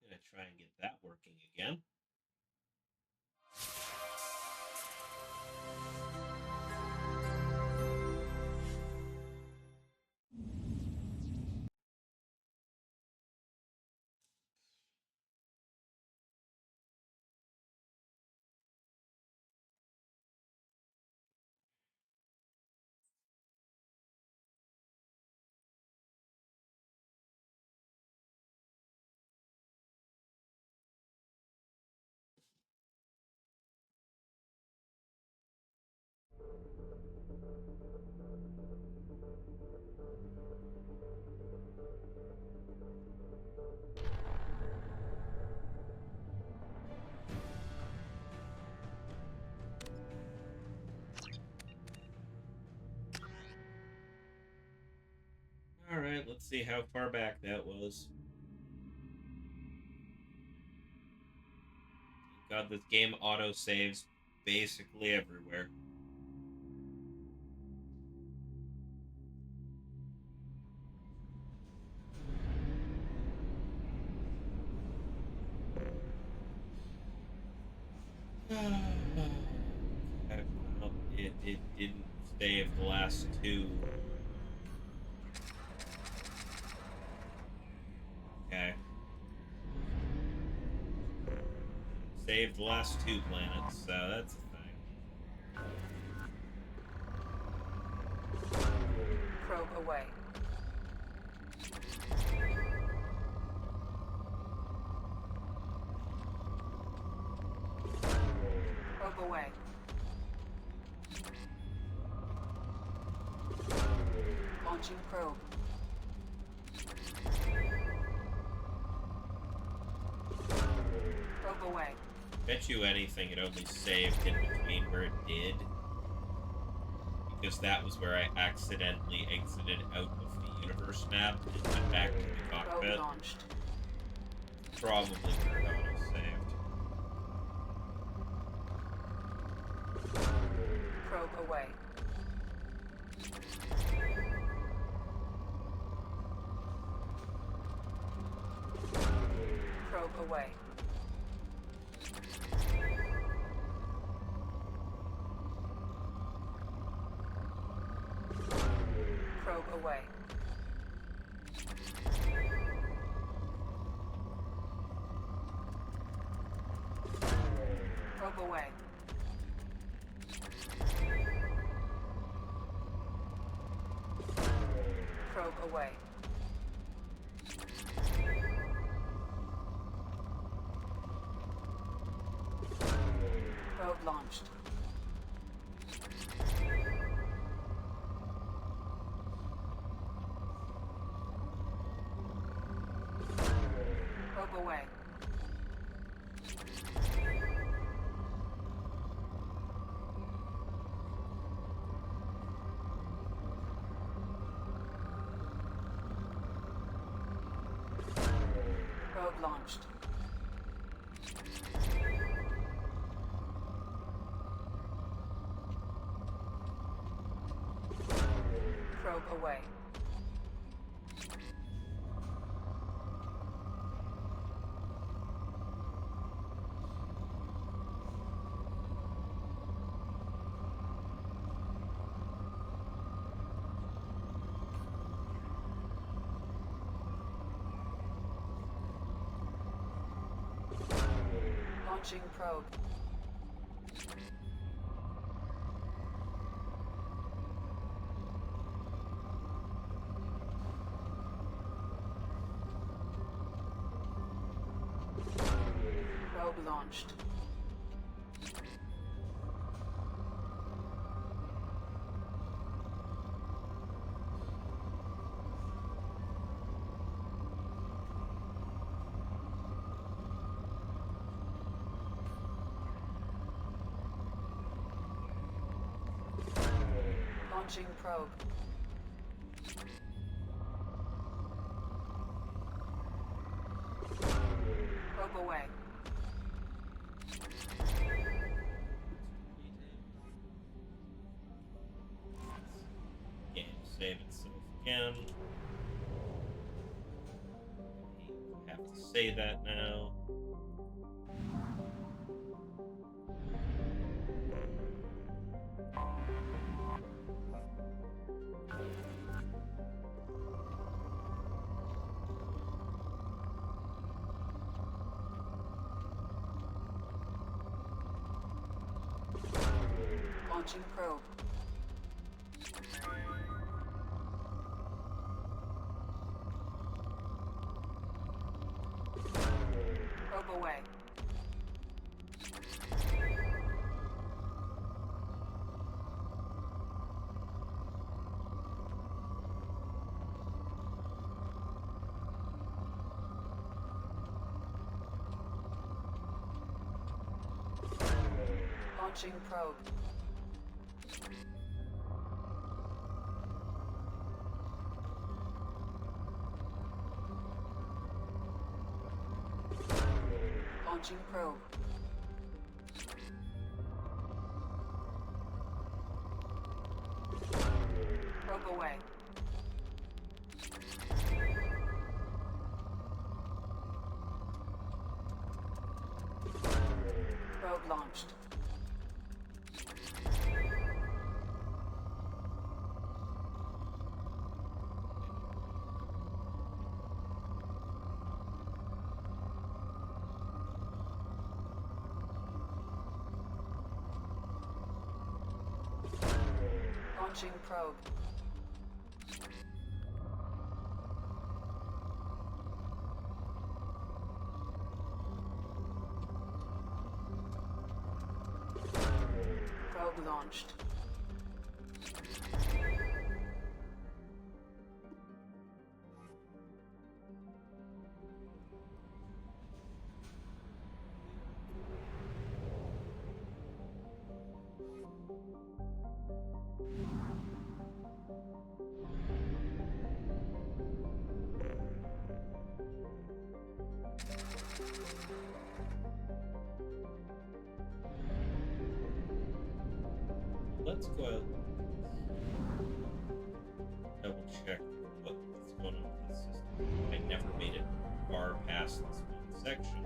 Gonna try and get that working again. Alright, let's see how far back that was. God, this game auto-saves basically everywhere. Well, it didn't save the last two. Okay. Saved the last two planets, so that's a thing. Probe away. Probe away. Launching probe. Probe away. Bet you anything it only saved in between where it did. Because that was where I accidentally exited out of the universe map and went back to the cockpit. Probe launched. Probably where it auto-saved. Probe away. Probe away. Probe away. Probe away. Probe away. Probe launched. Probe away. Probe launched. Probe away. Launching probe. Probe launched. Launching probe. Probe away. Game save itself again. Have to say that now. Launching probe. Probe away. Launching probe. Launching probe. Probe away. Probe launched. Launching probe. Probe launched. Let's go out. Double check what's going on with the system. I never made it far past this one section.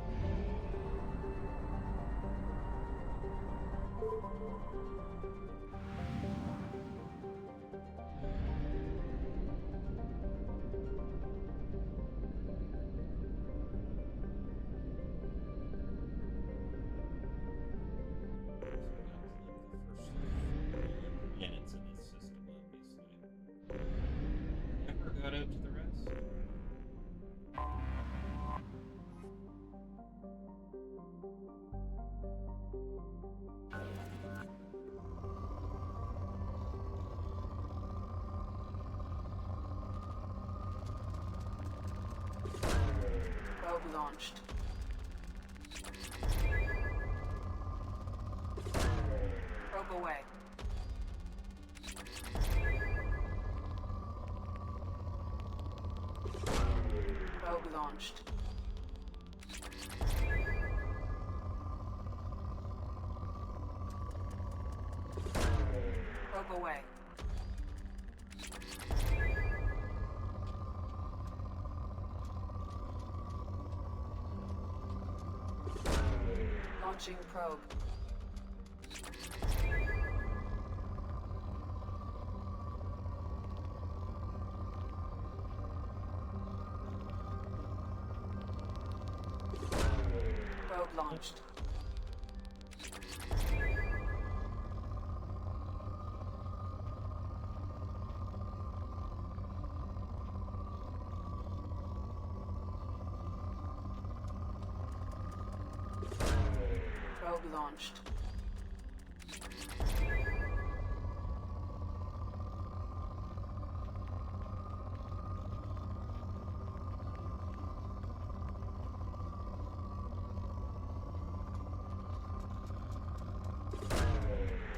Minutes in this system, obviously. Never got out to the rest. launched. Probe away. Probe launched. Probe away. Launching probe. Probe launched. Probe launched.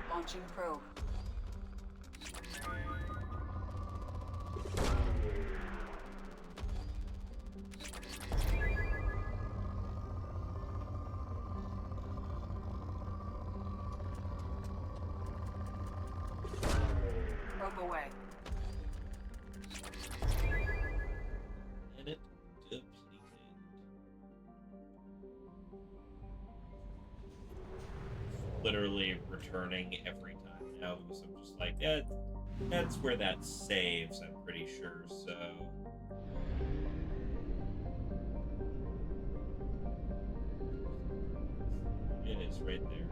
Launching probe. Probe away. And it depleted. Literally returning every time now because I'm just like, yeah, that's where that saves, I'm pretty sure, so. It is right there.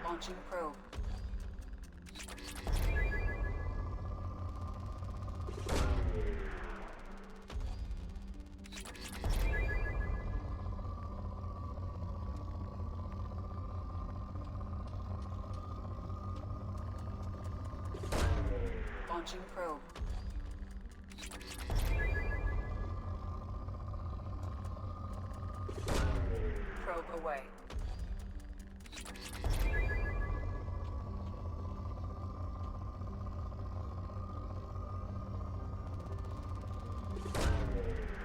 Launching probe. Launching probe. Probe away.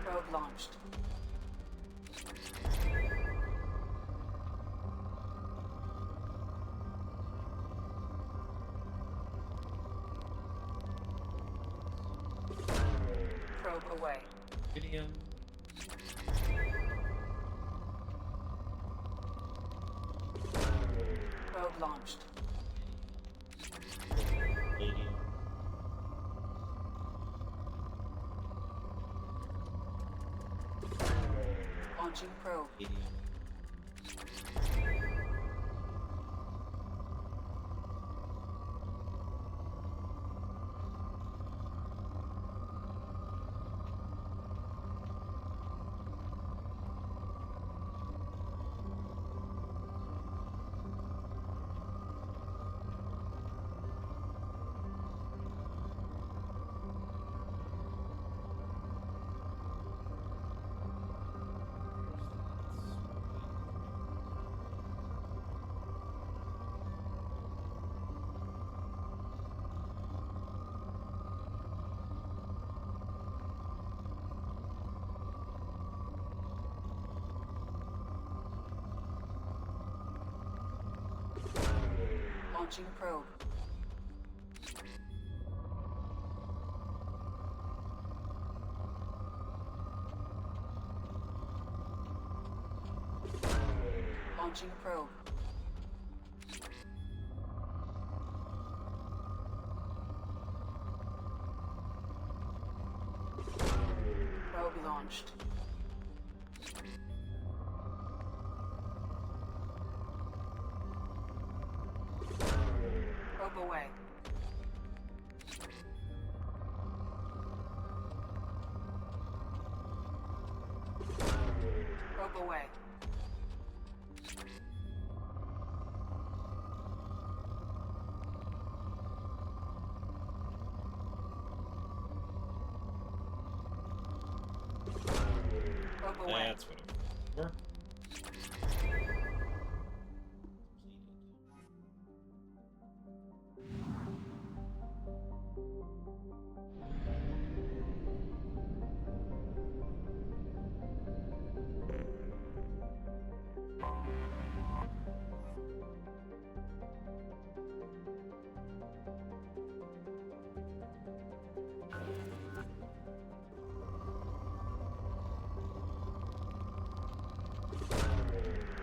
Probe launched. Probe away. Idiom. Probe launched. Idiom. Launching probe. Idiom. Launching probe. Launching probe. Probe launched. Probe away. Probe away. Probe away. That's what I'm looking for.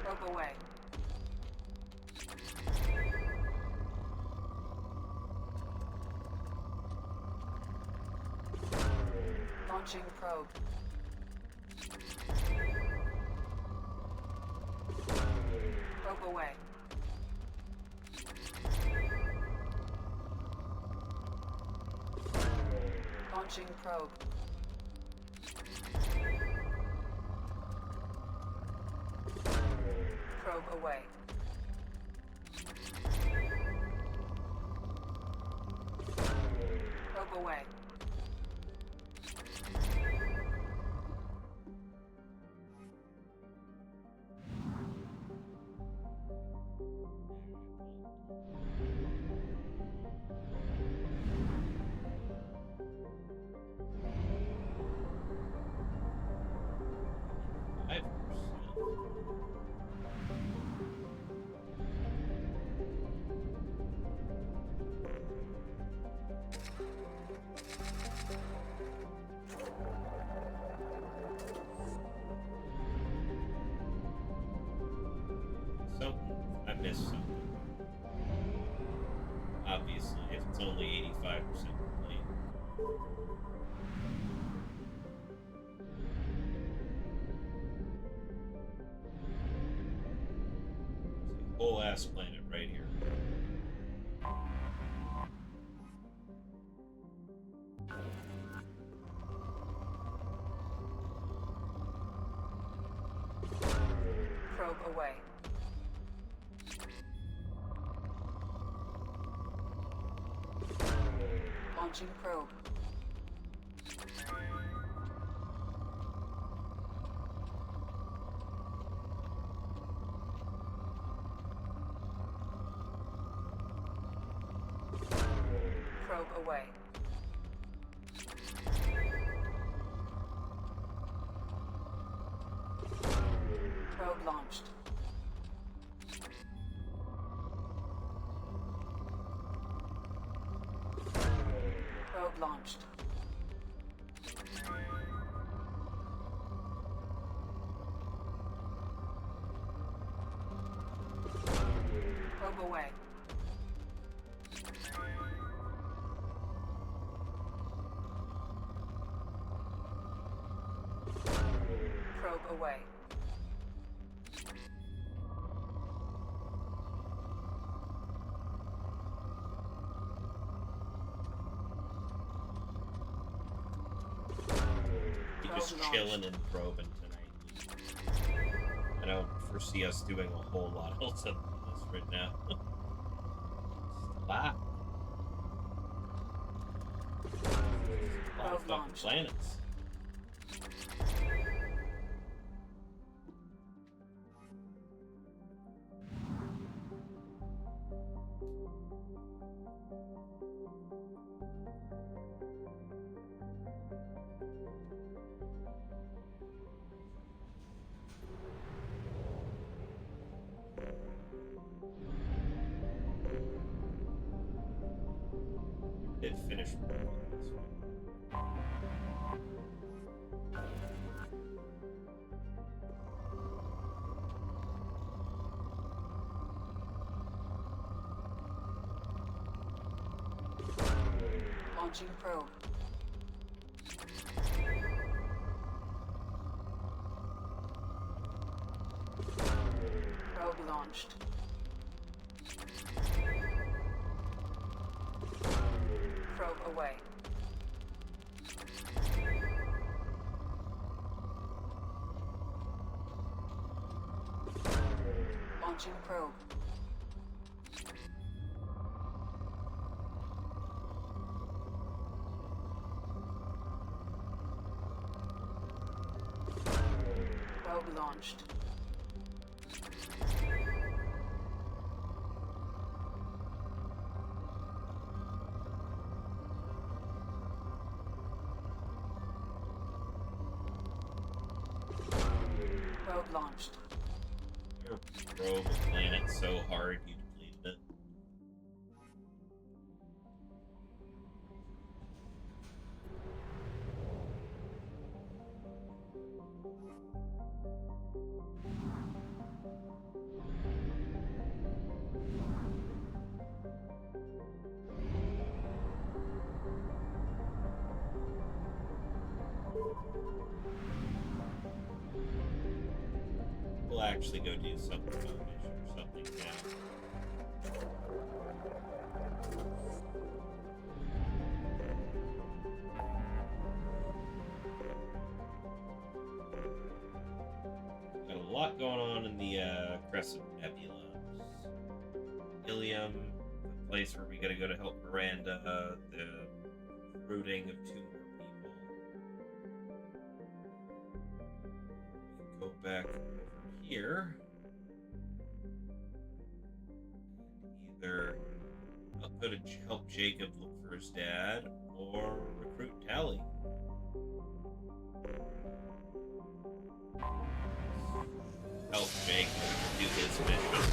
Probe away. Launching probe. Probe away. Launching probe. Probe away. Probe away. I missed something. Obviously, if it's only 85% complete. There's a whole ass planet right here. Probe away. Launching probe. Probe away. Probe launched. Probe launched. Probe away. Probe away. Just chilling and probing tonight. I don't foresee us doing a whole lot else of this right now. Wow. A lot of fucking planets. Did finish working this way. Launching probe. Probe launched. Probe away. Launching probe. Probe launched. Probe launched. Your probe a planet so hard you depleted it. We'll actually go do something about mission or something now. Got a lot going on in the Crescent Nebula. Ilium, the place where we gotta go to help Miranda, the recruiting of 2 more people. We can go back over here. Either I'll go to help Jacob look for his dad, or recruit Tally. Help Jacob do his mission.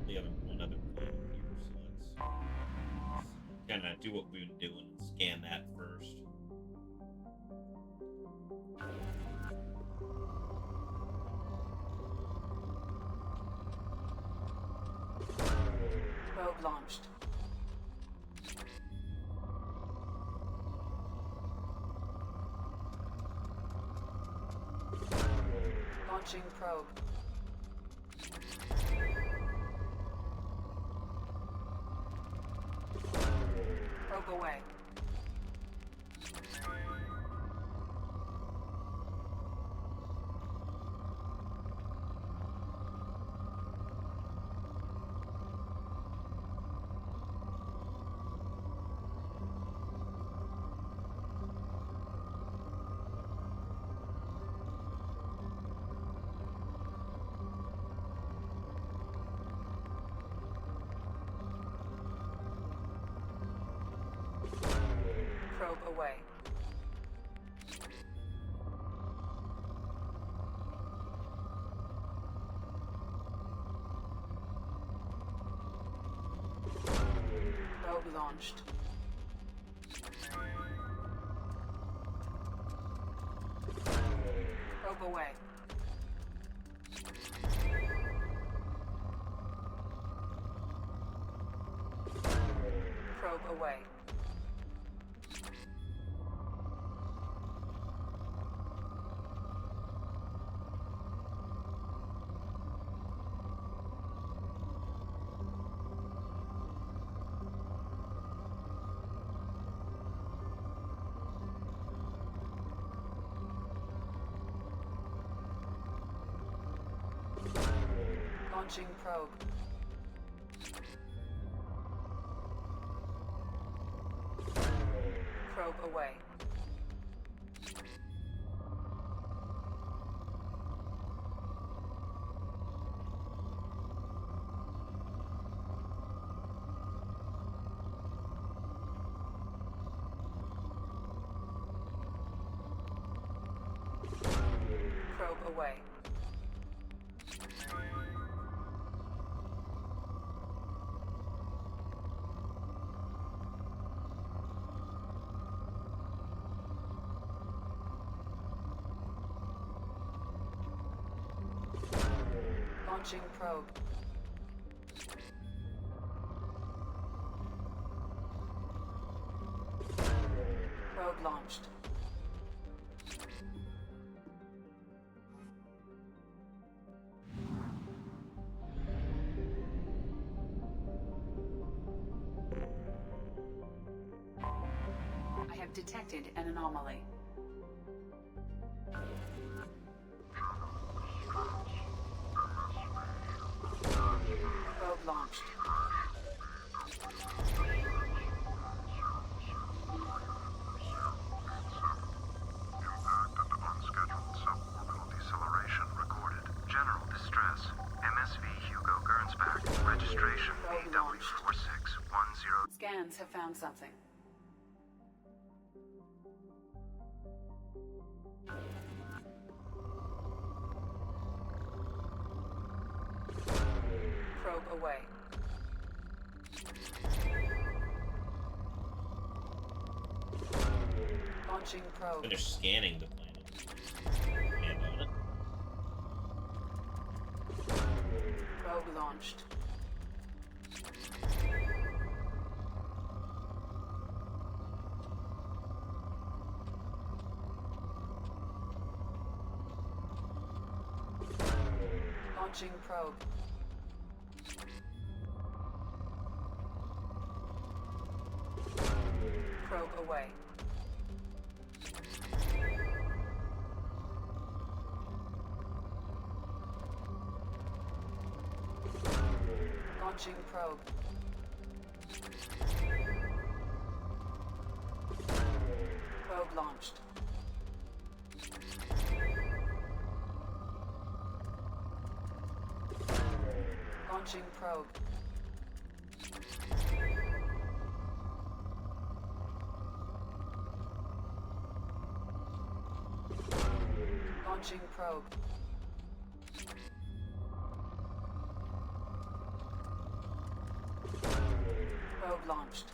We have one other planet here, so let's kind of do what we've been doing and scan that first. Probe launched. Launching probe. Probe away. Probe away. Probe launched. Probe away. Probe away. Launching probe. Probe away. Probe away. Launching probe. Probe launched. I have detected an anomaly. Probe launched. Unscheduled suborbital deceleration recorded. General distress. MSV Hugo Gernsback. Registration BW4610. Scans have found something. Probe away. Launching probe. Finish scanning the planet. Hand on it. Probe launched. Launching probe. Probe away. Launching probe. Probe launched. Launching probe. Launching probe. Probe launched.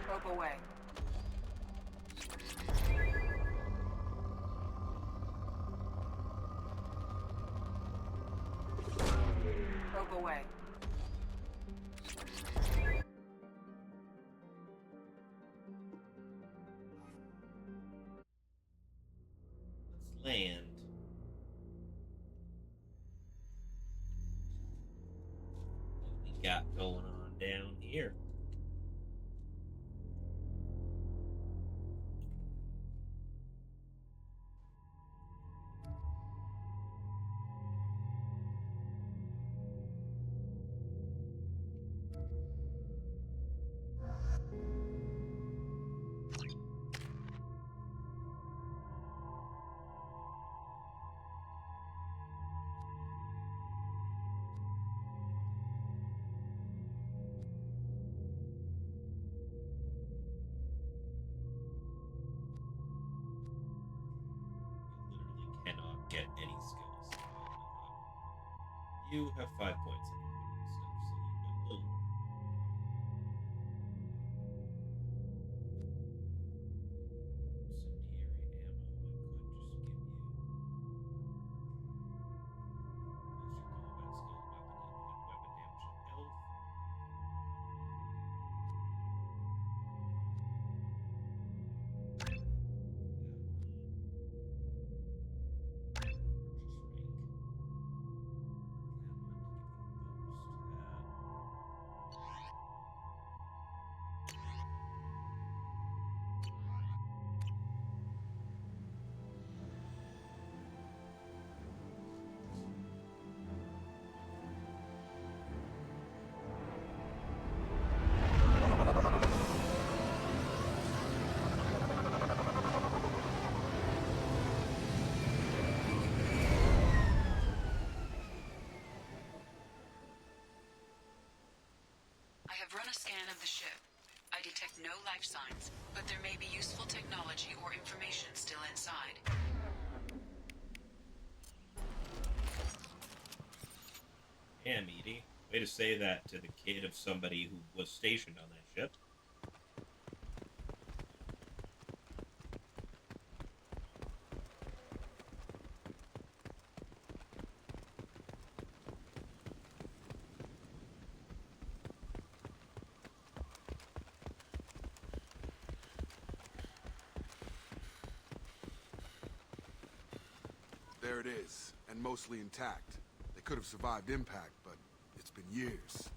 Probe away. Probe away. Let's land. What we got going on down here? Cannot get any skills. Oh my god. You have 5 points in equipment stuff, so you've got a little more. Incendiary ammo, I could just give you. Boost your combat skills, weapon damage, and health. I have run a scan of the ship. I detect no life signs, but there may be useful technology or information still inside. Damn, Edie. Way to say that to the kid of somebody who was stationed on that ship. There it is, and mostly intact. They could have survived impact, but it's been years.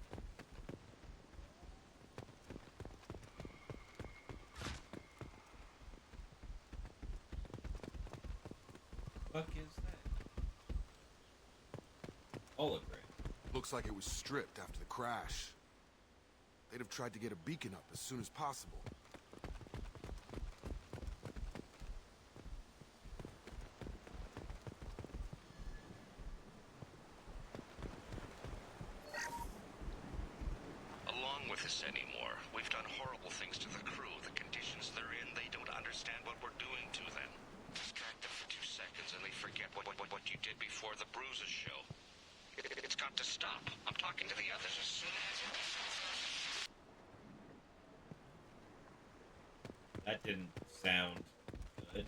Fuck is that? Hologram. Looks like it was stripped after the crash. They'd have tried to get a beacon up as soon as possible. Along with us anymore. We've done horrible things to the crew. The conditions they're in, they don't understand what we're doing to them. Distract them for 2 seconds and they forget what you did before the bruises show. It's got to stop. I'm talking to the others as soon as... That didn't sound good.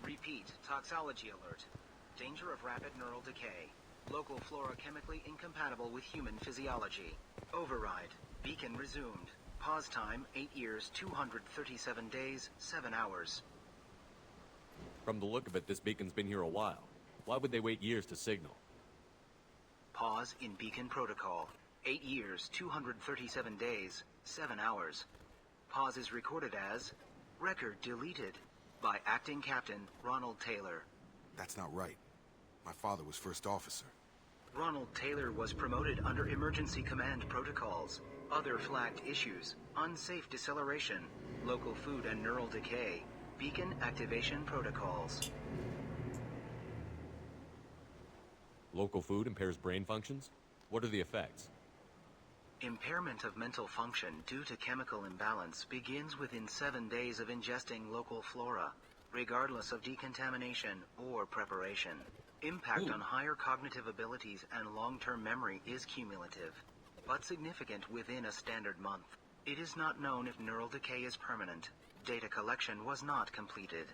Repeat, toxology alert. Danger of rapid neural decay. Local flora chemically incompatible with human physiology. Override. Beacon resumed. Pause time, 8 years, 237 days, 7 hours. From the look of it, this beacon's been here a while. Why would they wait years to signal? Pause in beacon protocol. 8 years, 237 days, 7 hours. Pause is recorded as record deleted by Acting Captain Ronald Taylor. That's not right. My father was first officer. Ronald Taylor was promoted under emergency command protocols. Other flagged issues: unsafe deceleration, local food and neural decay, beacon activation protocols. Local food impairs brain functions? What are the effects? Impairment of mental function due to chemical imbalance begins within 7 days of ingesting local flora, regardless of decontamination or preparation. Impact on higher cognitive abilities and long-term memory is cumulative, but significant within a standard month. It is not known if neural decay is permanent. Data collection was not completed.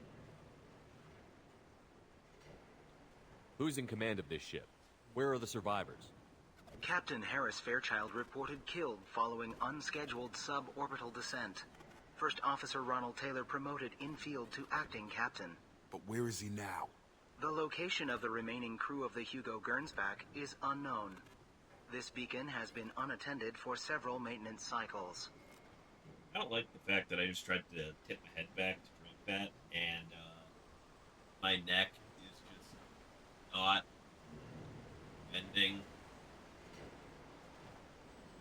Who's in command of this ship? Where are the survivors? Captain Harris Fairchild reported killed following unscheduled suborbital descent. First Officer Ronald Taylor promoted in-field to acting captain. But where is he now? The location of the remaining crew of the Hugo Gernsback is unknown. This beacon has been unattended for several maintenance cycles. I don't like the fact that I just tried to tip my head back to drink that, and my neck is just not bending.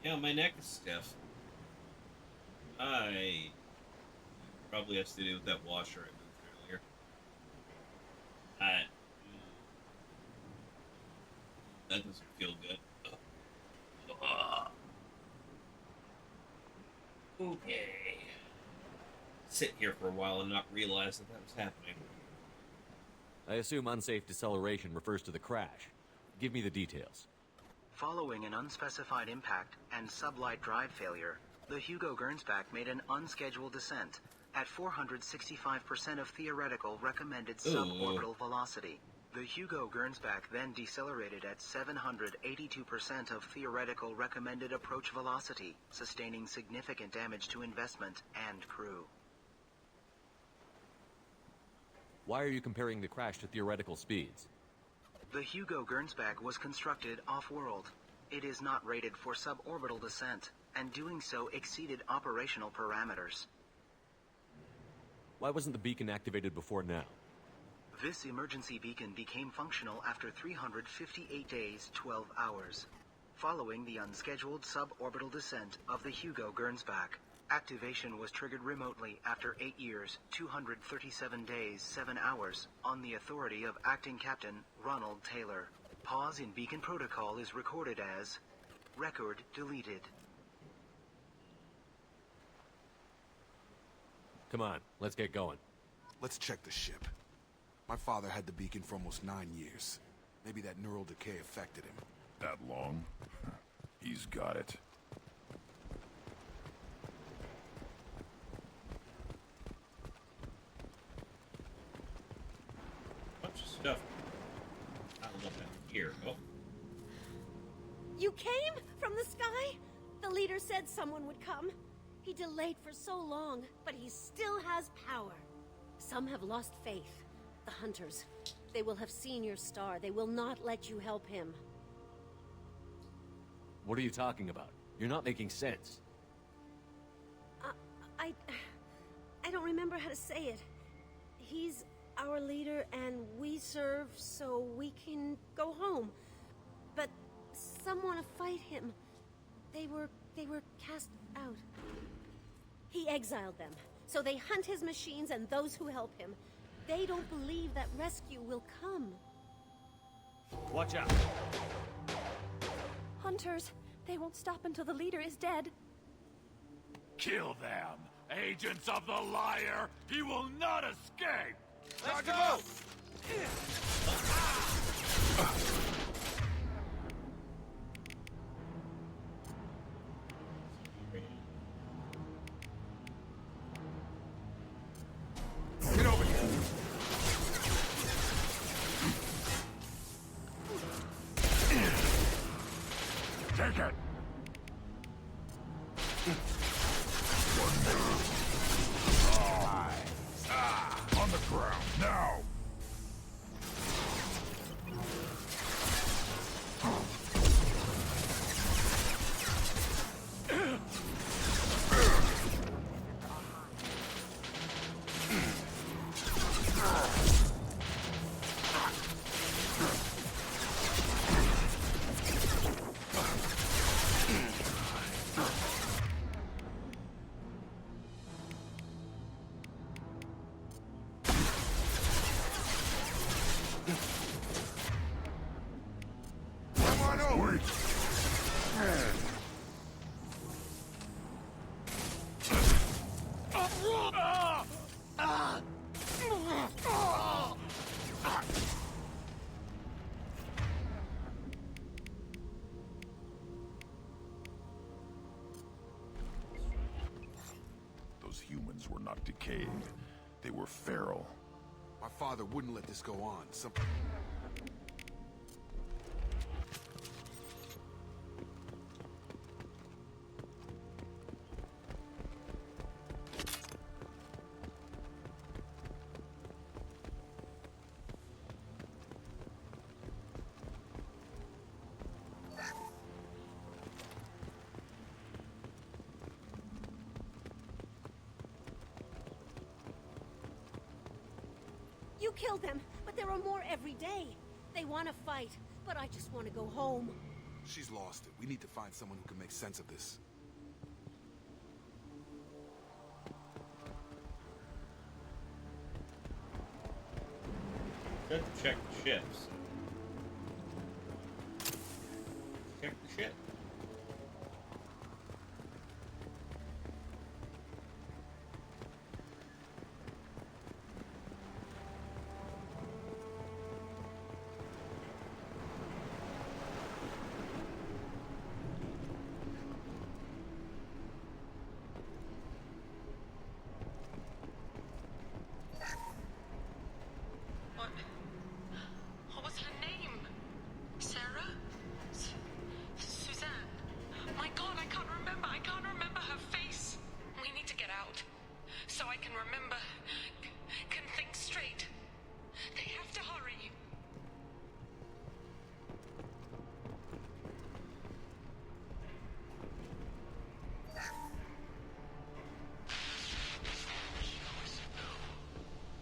Yeah, my neck is stiff. Probably has to do with that washer I moved earlier. That doesn't feel good. Okay. Sit here for a while and not realize that was happening. I assume unsafe deceleration refers to the crash. Give me the details. Following an unspecified impact and sublight drive failure, the Hugo Gernsback made an unscheduled descent at 465% of theoretical recommended suborbital velocity. The Hugo Gernsback then decelerated at 782% of theoretical recommended approach velocity, sustaining significant damage to investment and crew. Why are you comparing the crash to theoretical speeds? The Hugo Gernsback was constructed off-world. It is not rated for suborbital descent, and doing so exceeded operational parameters. Why wasn't the beacon activated before now? This emergency beacon became functional after 358 days, 12 hours. Following the unscheduled suborbital descent of the Hugo Gernsback, activation was triggered remotely after 8 years, 237 days, 7 hours, on the authority of Acting Captain Ronald Taylor. Pause in beacon protocol is recorded as record deleted. Come on, let's get going. Let's check the ship. My father had the beacon for almost 9 years. Maybe that neural decay affected him. That long? He's got it. Bunch of stuff. I don't know that here. Oh. You came from the sky? The leader said someone would come. He delayed for so long, but he still has power. Some have lost faith. The Hunters. They will have seen your star. They will not let you help him. What are you talking about? You're not making sense. I don't remember how to say it. He's our leader and we serve so we can go home. But some want to fight him. They were cast out. He exiled them, so they hunt his machines and those who help him. They don't believe that rescue will come. Watch out! Hunters, they won't stop until the leader is dead. Kill them! Agents of the liar! He will not escape! Let's go! Get over here! Take it! On the ground, now! Those humans were not decaying. They were feral. My father wouldn't let this go on. You killed them, but there are more every day. They want to fight, but I just want to go home. She's lost it. We need to find someone who can make sense of this. Got to check the ships. Check the ship. What was her name? Sarah? Suzanne? My God, I can't remember. I can't remember her face. We need to get out. So I can remember. Can think straight. They have to hurry.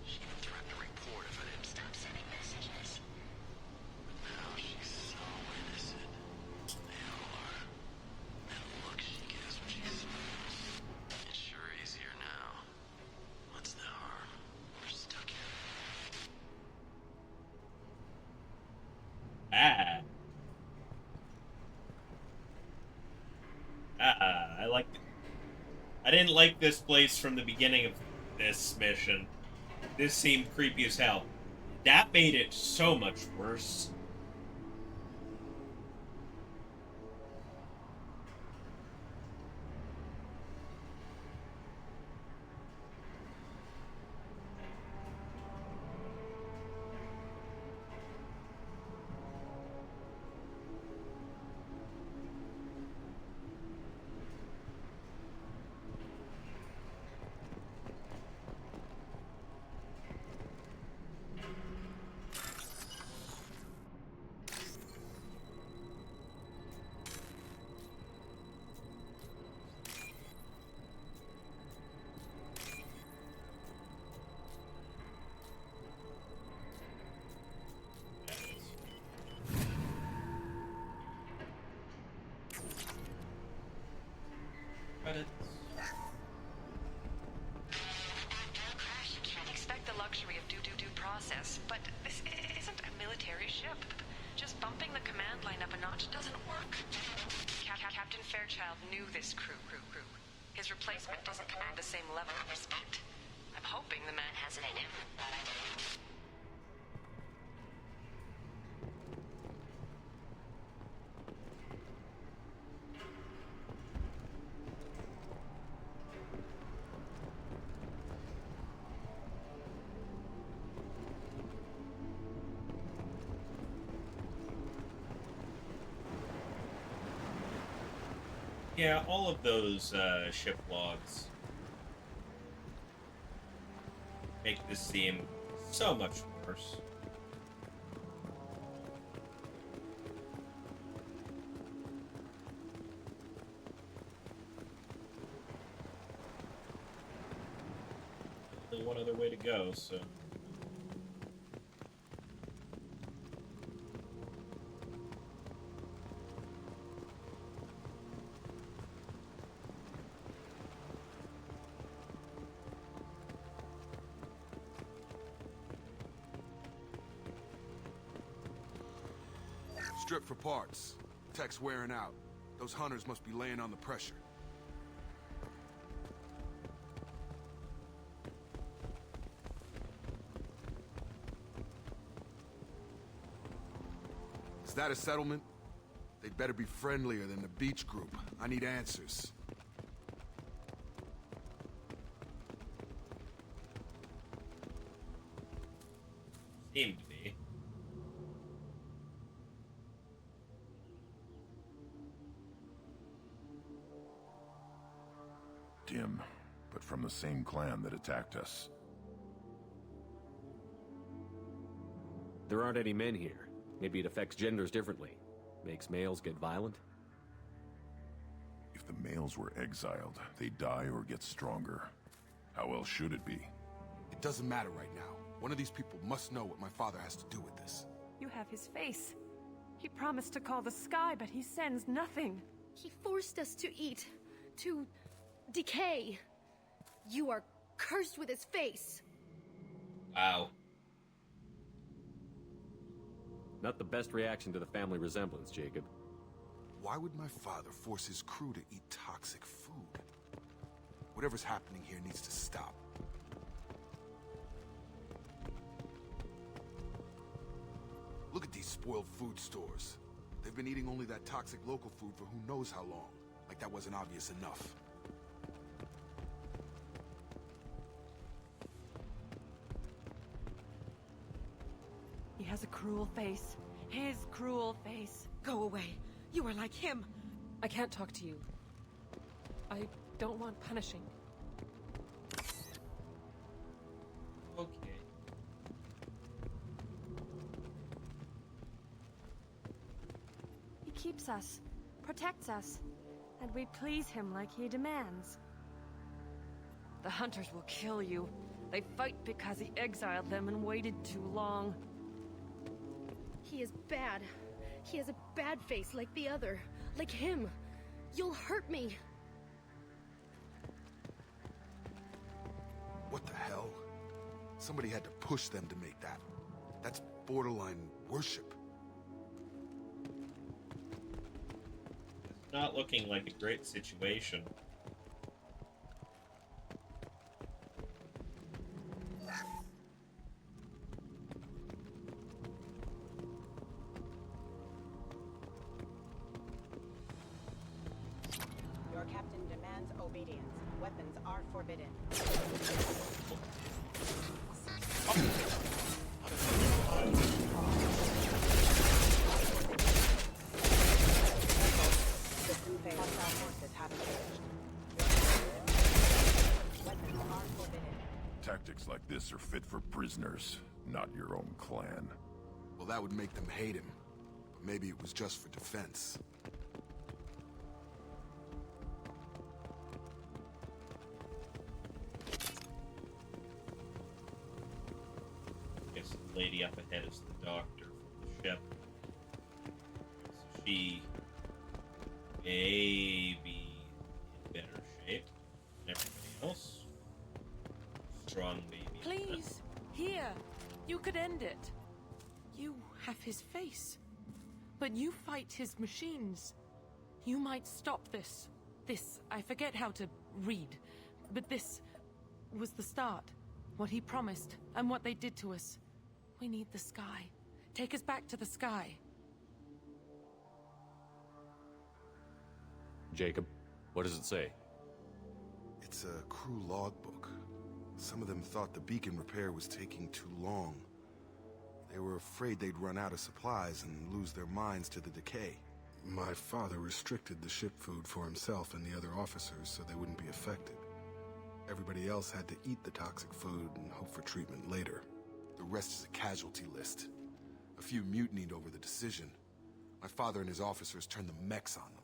She even threatened to report if I didn't stop sending messages. But now she's so innocent. They all are. That look she gives when she smiles. It's sure easier now. What's the harm? We're stuck here. I like it. I didn't like this place from the beginning of this mission. This seemed creepy as hell. That made it so much worse. not doesn't work. Captain Fairchild knew this crew. His replacement doesn't command the same level of respect. I'm hoping the man has it in him. Yeah, all of those ship logs make this seem so much worse. Only one other way to go, so... Strip for parts. Tech's wearing out. Those hunters must be laying on the pressure. Is that a settlement? They'd better be friendlier than the beach group. I need answers. Seem to be. Dim, but from the same clan that attacked us. There aren't any men here. Maybe it affects genders differently. Makes males get violent? If the males were exiled, they die or get stronger. How else should it be? It doesn't matter right now. One of these people must know what my father has to do with this. You have his face. He promised to call the sky, but he sends nothing. He forced us to eat, to decay. You are cursed with his face. Wow. Not the best reaction to the family resemblance, Jacob. Why would my father force his crew to eat toxic food? Whatever's happening here needs to stop. Look at these spoiled food stores. They've been eating only that toxic local food for who knows how long. Like that wasn't obvious enough. He has a cruel face. His cruel face. Go away. You are like him. I can't talk to you. I don't want punishing. Okay. He keeps us, protects us, and we please him like he demands. The hunters will kill you. They fight because he exiled them and waited too long. He is bad. He has a bad face like the other. Like him. You'll hurt me. What the hell? Somebody had to push them to make that. That's borderline worship. It's not looking like a great situation. Your captain demands obedience. Weapons are forbidden. Tactics like this are fit for prisoners, not your own clan. Well, that would make them hate him. But maybe it was just for defense. Guess the lady up ahead is the doctor from the ship. So she may be in better shape than everybody else. Strong baby. Please, here. You could end it. You have his face. But you fight his machines. You might stop this. This, I forget how to read, but this was the start. What he promised, and what they did to us. We need the sky. Take us back to the sky. Jacob, what does it say? It's a crew logbook. Some of them thought the beacon repair was taking too long. They were afraid they'd run out of supplies and lose their minds to the decay. My father restricted the ship food for himself and the other officers so they wouldn't be affected. Everybody else had to eat the toxic food and hope for treatment later. The rest is a casualty list. A few mutinied over the decision. My father and his officers turned the mechs on them.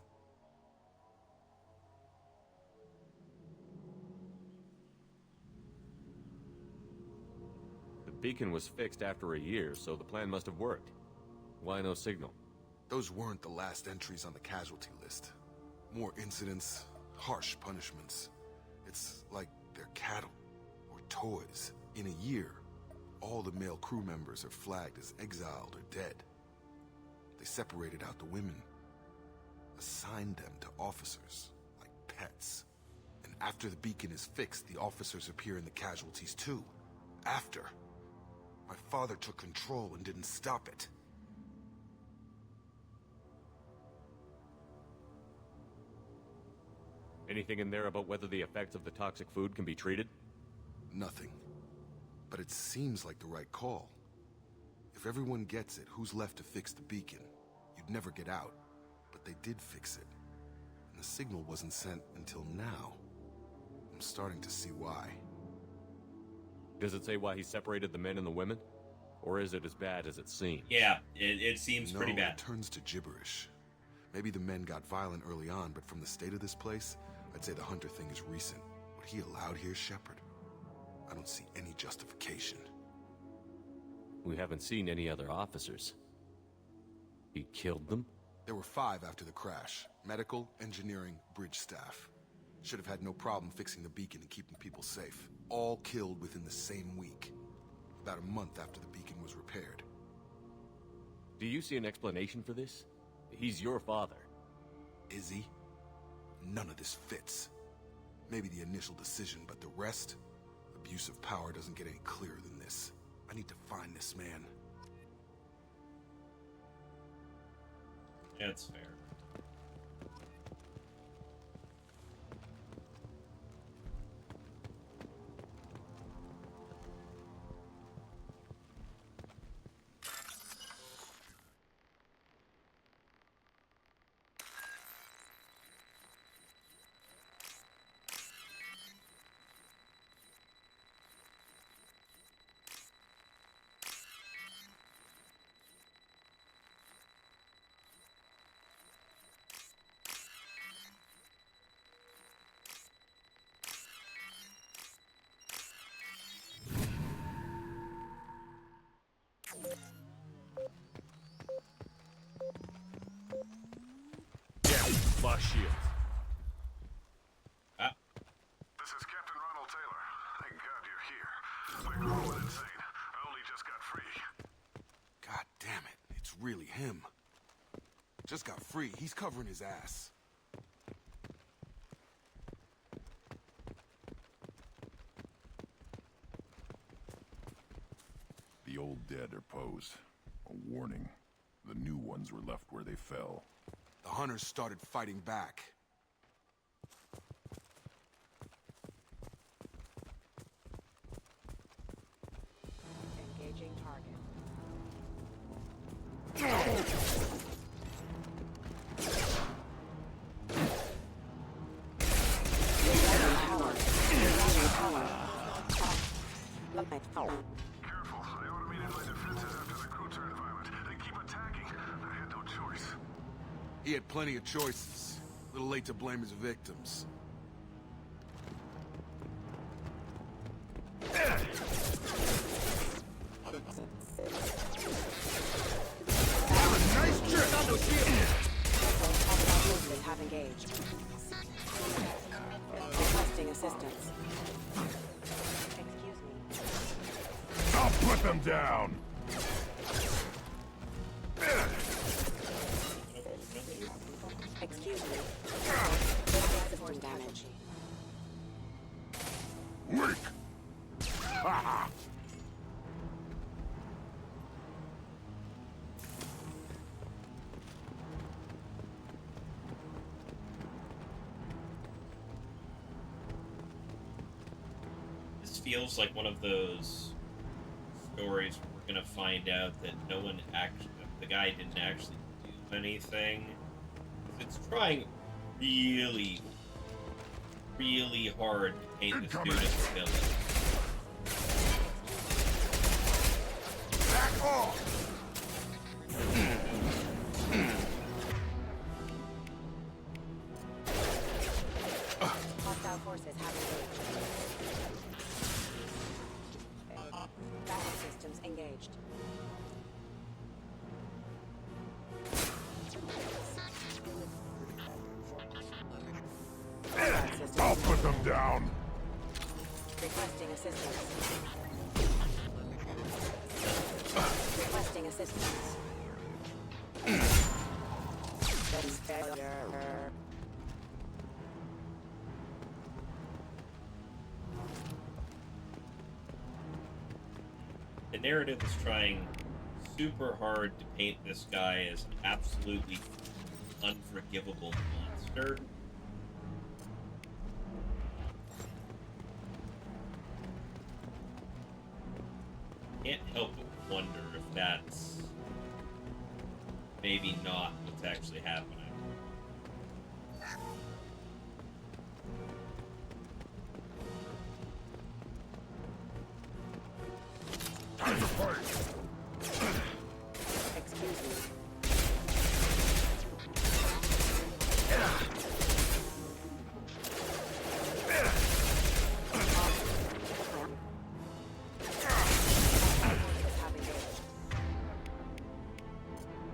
The beacon was fixed after a year, so the plan must have worked. Why no signal? Those weren't the last entries on the casualty list. More incidents, harsh punishments. It's like they're cattle, or toys. In a year, all the male crew members are flagged as exiled or dead. They separated out the women, assigned them to officers, like pets. And after the beacon is fixed, the officers appear in the casualties too. After. My father took control and didn't stop it. Anything in there about whether the effects of the toxic food can be treated? Nothing. But it seems like the right call. If everyone gets it, who's left to fix the beacon? You'd never get out. But they did fix it. And the signal wasn't sent until now. I'm starting to see why. Does it say why he separated the men and the women? Or is it as bad as it seems? Yeah, it seems pretty bad. It turns to gibberish. Maybe the men got violent early on, but from the state of this place, I'd say the Hunter thing is recent. What he allowed here, Shepard, I don't see any justification. We haven't seen any other officers. He killed them? There were 5 after the crash. Medical, engineering, bridge staff. Should have had no problem fixing the beacon and keeping people safe. All killed within the same week. About a month after the beacon was repaired. Do you see an explanation for this? He's your father. Is he? None of this fits. Maybe the initial decision, but the rest? Abuse of power doesn't get any clearer than this. I need to find this man. That's fair. My shield. This is Captain Ronald Taylor. Thank God you're here. My crew went insane. I only just got free. God damn it, it's really him. Just got free, he's covering his ass. The old dead are posed. A warning. The new ones were left where they fell. The hunters started fighting back. Engaging target. Careful, I automated my defenses after the crew turned violent. They keep attacking. I had no choice. He had plenty of choices. A little late to blame his victims. Nice trick! Have engaged. Requesting assistance. Excuse me. I'll put them down! Excuse me. System damage. Weak! Ha! This feels like one of those stories where we're gonna find out that the guy didn't actually do anything. It's trying really, really hard to paint this dude as a villain. Back off! Hostile forces have engaged. Battle systems engaged. I'll put them down! Requesting assistance. Requesting assistance. That is failure. The narrative is trying super hard to paint this guy as an absolutely unforgivable monster. Can't help but wonder if that's maybe not what's actually happening. Time to fight! Excuse me.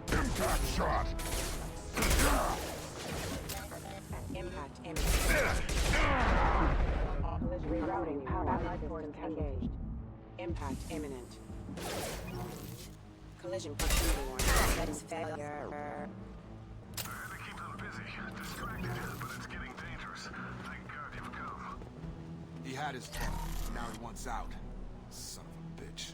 Impact shot! Impact imminent. Rerouting power systems engaged. Impact imminent. Collision proximity warning. That is failure. I had to keep them busy, distracted, but it's getting dangerous. Thank God you've come. He had his fun. Now he wants out. Son of a bitch.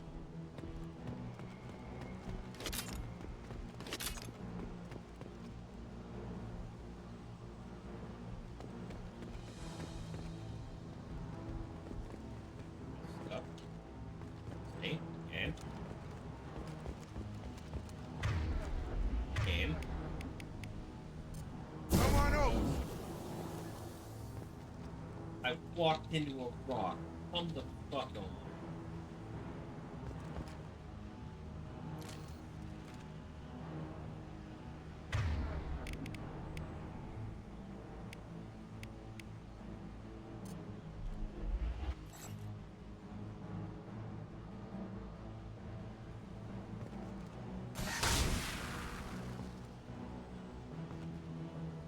Stop. Stay. Game. Game. Come on over. I walked into a rock. Come the fuck on.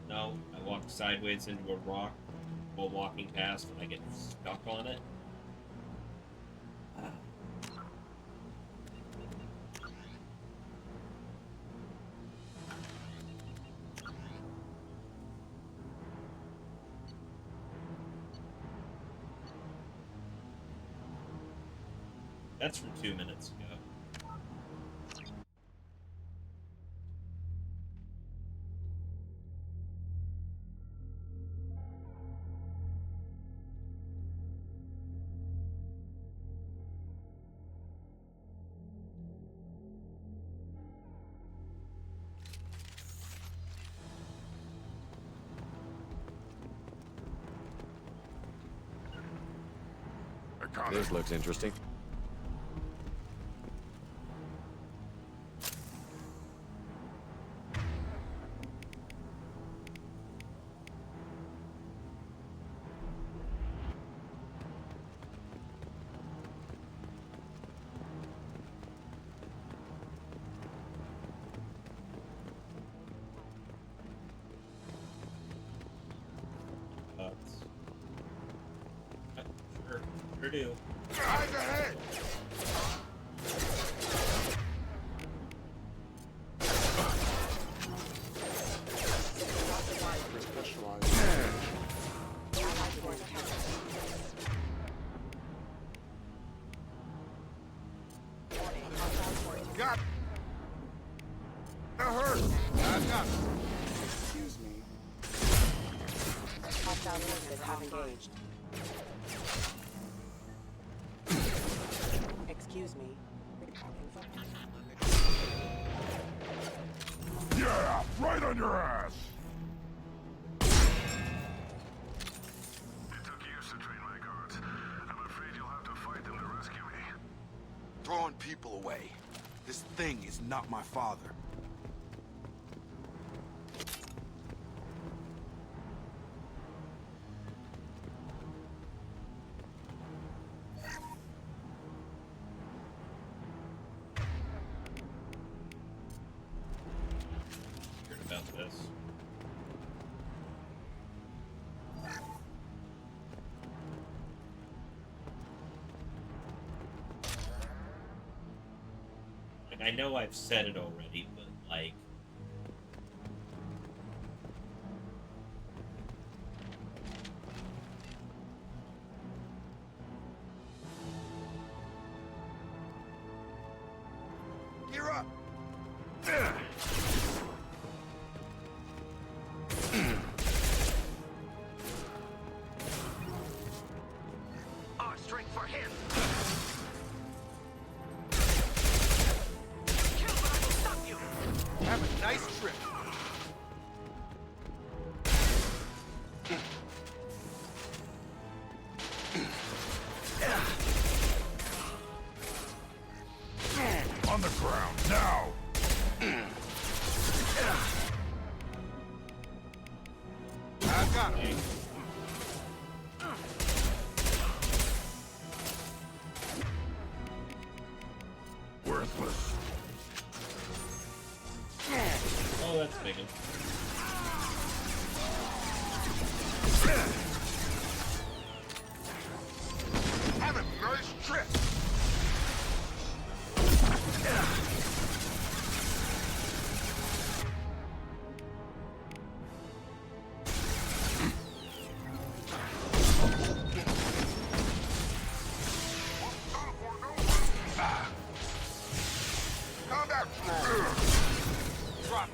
No, I walked sideways into a rock while walking past and I get stuck on it. That's from 2 minutes ago. This looks interesting. Sure do. Eyes ahead! Got. That hurt. I've got. Excuse me. Hostile units have engaged. Excuse me. Yeah, right on your ass. It took years to train my guards. I'm afraid you'll have to fight them to rescue me. Throwing people away. This thing is not my father. About this. Like, I know I've said it already, but like, Gear up! Our strength for him. Kill, but I will stop you. Have a nice trip. On the ground, now! I've got him. Worthless. oh, that's big. Have a nice trip. Combat Drop.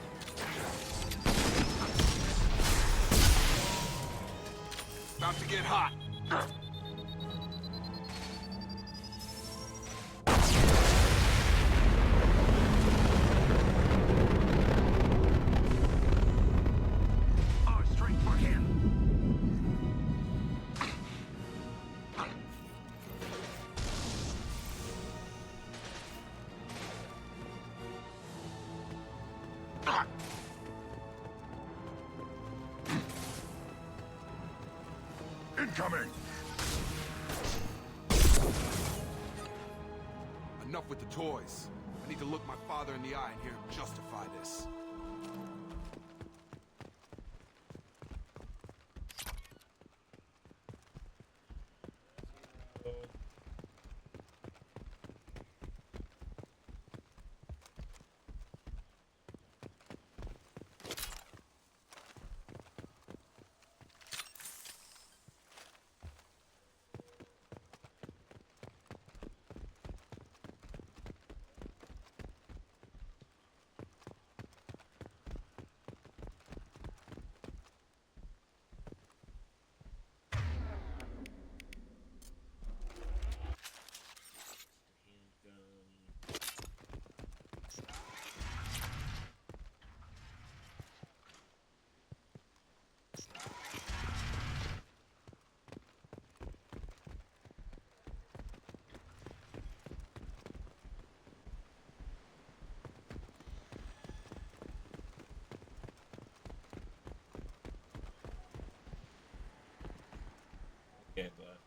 About to get hot. Our strength for him. incoming! Enough with the toys. I need to look my father in the eye and hear him justify this. Okay, but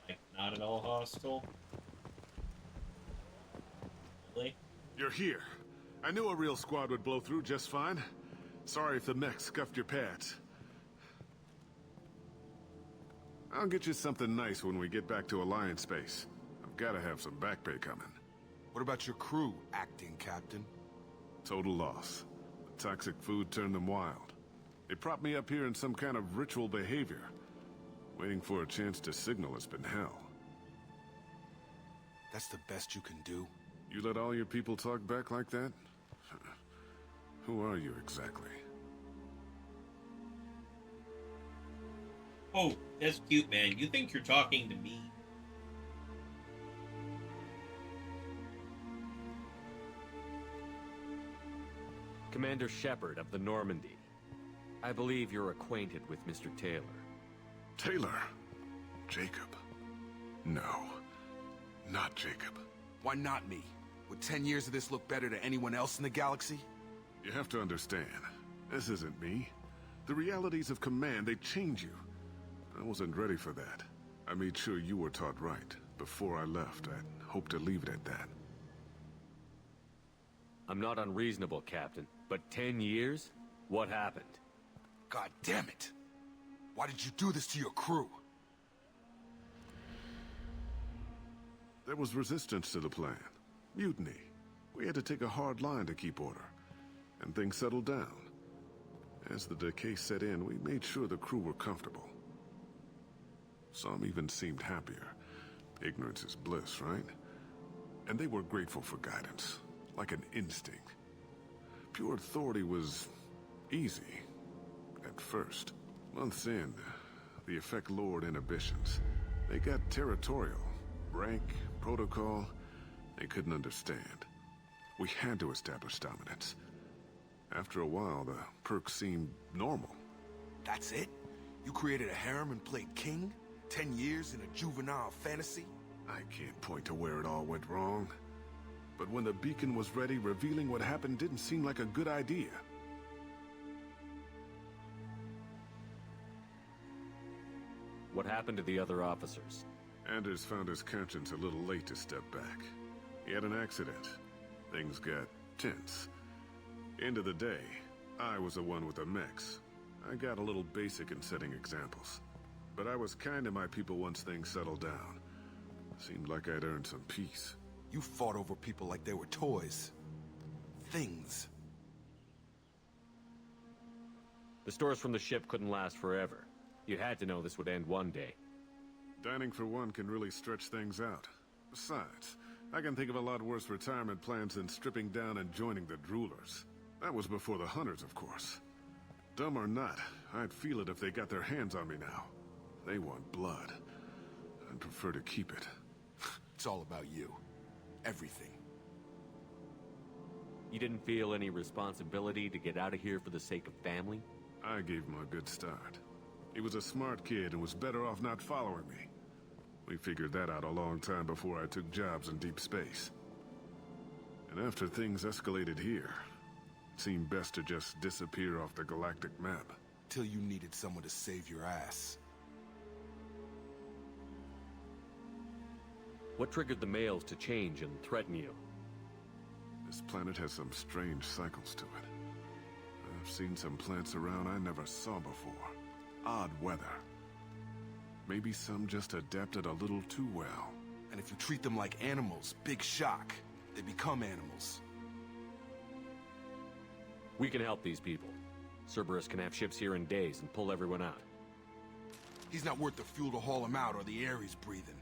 like not at all hostile. Really? You're here. I knew a real squad would blow through just fine. Sorry if the mech scuffed your pants. I'll get you something nice when we get back to Alliance space. I've got to have some back pay coming. What about your crew, acting captain? Total loss. The toxic food turned them wild. They propped me up here in some kind of ritual behavior. Waiting for a chance to signal has been hell. That's the best you can do? You let all your people talk back like that? Who are you exactly? Oh, that's cute, man. You think you're talking to me? Commander Shepard of the Normandy. I believe you're acquainted with Mr. Taylor. Taylor? Jacob? No. Not Jacob. Why not me? Would 10 years of this look better to anyone else in the galaxy? You have to understand, this isn't me. The realities of command, they change you. I wasn't ready for that. I made sure you were taught right. Before I left, I hoped to leave it at that. I'm not unreasonable, Captain, but 10 years? What happened? God damn it! Why did you do this to your crew? There was resistance to the plan. Mutiny. We had to take a hard line to keep order. And things settled down. As the decay set in, we made sure the crew were comfortable. Some even seemed happier. Ignorance is bliss, right? And they were grateful for guidance, like an instinct. Pure authority was easy, at first. Months in, the effect lowered inhibitions. They got territorial. Rank, protocol, they couldn't understand. We had to establish dominance. After a while, the perks seemed normal. That's it? You created a harem and played king? 10 years in a juvenile fantasy? I can't point to where it all went wrong. But when the beacon was ready, revealing what happened didn't seem like a good idea. What happened to the other officers? Anders found his conscience a little late to step back. He had an accident. Things got tense. End of the day, I was the one with the mechs. I got a little basic in setting examples. But I was kind to my people once things settled down. Seemed like I'd earned some peace. You fought over people like they were toys. Things. The stores from the ship couldn't last forever. You had to know this would end one day. Dining for one can really stretch things out. Besides, I can think of a lot worse retirement plans than stripping down and joining the Droolers. That was before the Hunters, of course. Dumb or not, I'd feel it if they got their hands on me now. They want blood. I'd prefer to keep it. It's all about you. Everything. You didn't feel any responsibility to get out of here for the sake of family? I gave him a good start. He was a smart kid and was better off not following me. We figured that out a long time before I took jobs in deep space. And after things escalated here, it seemed best to just disappear off the galactic map. Till you needed someone to save your ass. What triggered the males to change and threaten you? This planet has some strange cycles to it. I've seen some plants around I never saw before. Odd weather. Maybe some just adapted a little too well. And if you treat them like animals, big shock. They become animals. We can help these people. Cerberus can have ships here in days and pull everyone out. He's not worth the fuel to haul him out or the air he's breathing.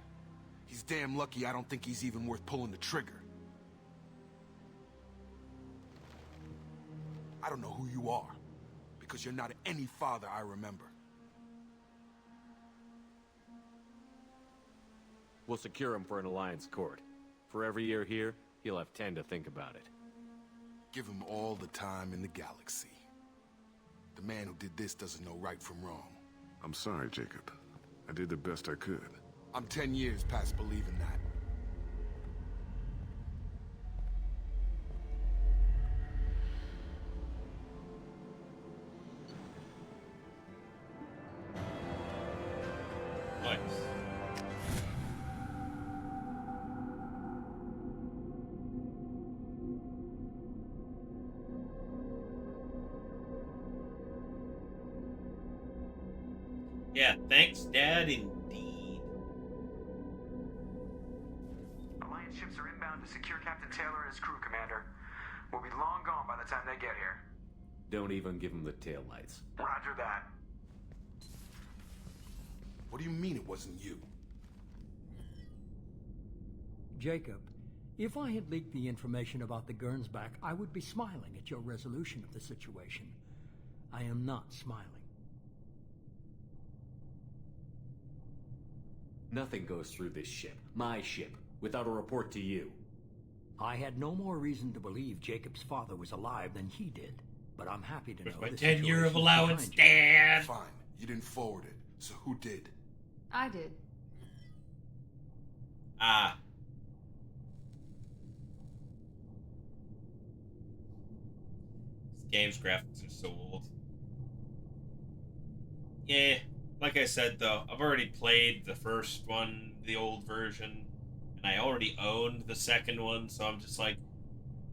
He's damn lucky I don't think he's even worth pulling the trigger. I don't know who you are, because you're not any father I remember. We'll secure him for an Alliance court. For every year here, he'll have 10 to think about it. Give him all the time in the galaxy. The man who did this doesn't know right from wrong. I'm sorry, Jacob. I did the best I could. I'm 10 years past believing that. Nice. Yeah, thanks, Dad, indeed. Alliance ships are inbound to secure Captain Taylor and his crew, Commander. We'll be long gone by the time they get here. Don't even give him the taillights. Roger that. What What do you mean it wasn't you? Jacob, if I had leaked the information about the Gernsback, I would be smiling at your resolution of the situation. I am not smiling. Nothing goes through this ship, my ship, without a report to you. I had no more reason to believe Jacob's father was alive than he did, but I'm happy to know my the 10-year of situation's allowance, behind you. Dad. Fine, you didn't forward it, so who did? I did. Ah. This game's graphics are so old. Yeah, like I said though, I've already played the first one, the old version, and I already owned the second one, so I'm just like,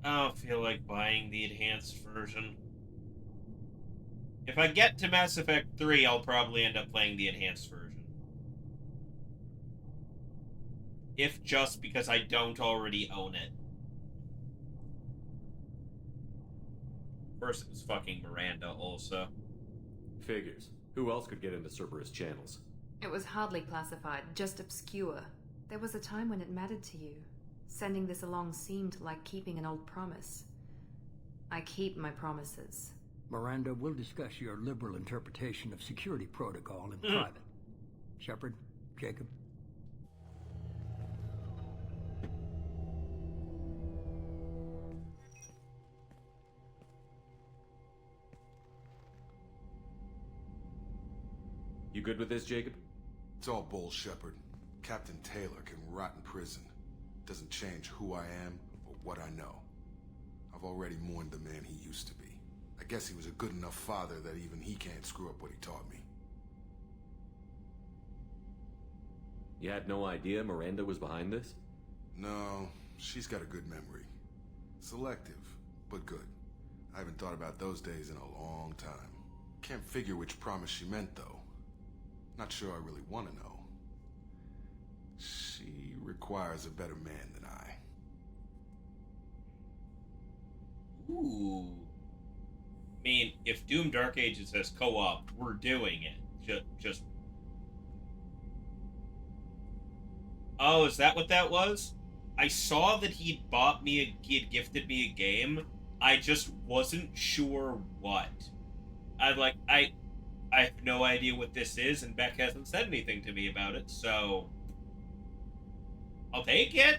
I don't feel like buying the enhanced version. If I get to Mass Effect 3, I'll probably end up playing the enhanced version. If just because I don't already own it. First, it was fucking Miranda, also. Figures. Who else could get into Cerberus channels? It was hardly classified, just obscure. There was a time when it mattered to you. Sending this along seemed like keeping an old promise. I keep my promises. Miranda, we'll discuss your liberal interpretation of security protocol in private. Shepard, Jacob. You good with this, Jacob? It's all bull, Shepard. Captain Taylor can rot in prison. Doesn't change who I am or what I know. I've already mourned the man he used to be. I guess he was a good enough father that even he can't screw up what he taught me. You had no idea Miranda was behind this? No, she's got a good memory. Selective, but good. I haven't thought about those days in a long time. Can't figure which promise she meant, though. Not sure I really want to know. She requires a better man than I. Ooh. I mean, if Doom Dark Ages has co-op, we're doing it. Just... Oh, is that what that was? I saw that he had gifted me a game. I just wasn't sure what. I have no idea what this is, and Beck hasn't said anything to me about it, so... I'll take it.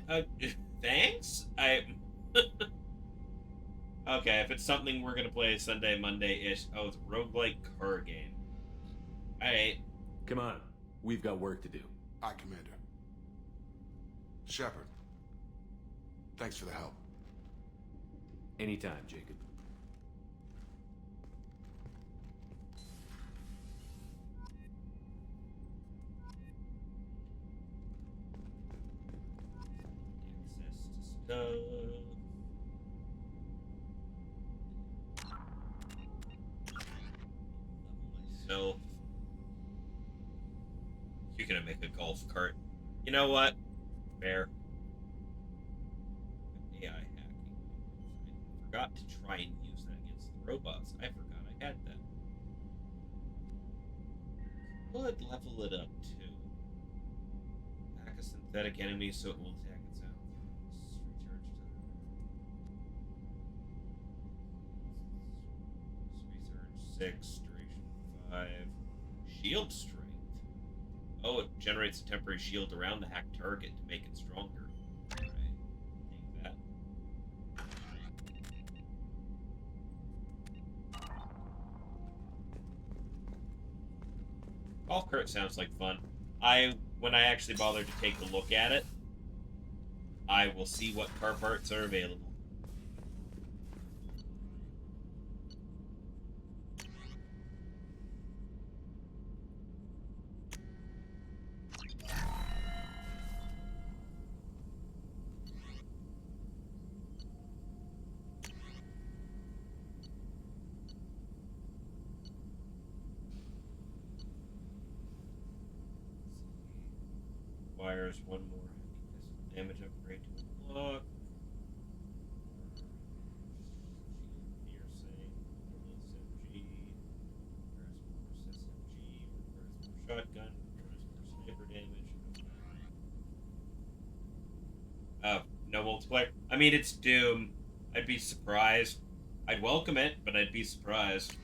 Thanks? Okay, if it's something we're gonna play Sunday, Monday-ish... Oh, it's a roguelike car game. Alright. Come on. We've got work to do. Aye, Commander. Shepard. Thanks for the help. Anytime, Jacob. Access to stuff. Myself. You're gonna make a golf cart. You know what? Fair. AI hacking. I forgot to try and use that against the robots. I forgot I had that. Could level it up too. Hack a synthetic enemy so it will attack itself. Research 6, duration 5. Shield strength. Oh, it generates a temporary shield around the hacked target to make it stronger. Alright. Take that. Golf cart sounds like fun. When I actually bother to take a look at it, I will see what car parts are available. Requires one more damage upgrade to unlock. Piercing, SMG, requires more SMG, requires more shotgun, requires more multiplayer. I mean, it's Doom. I'd be surprised. I'd welcome it, but I'd be surprised.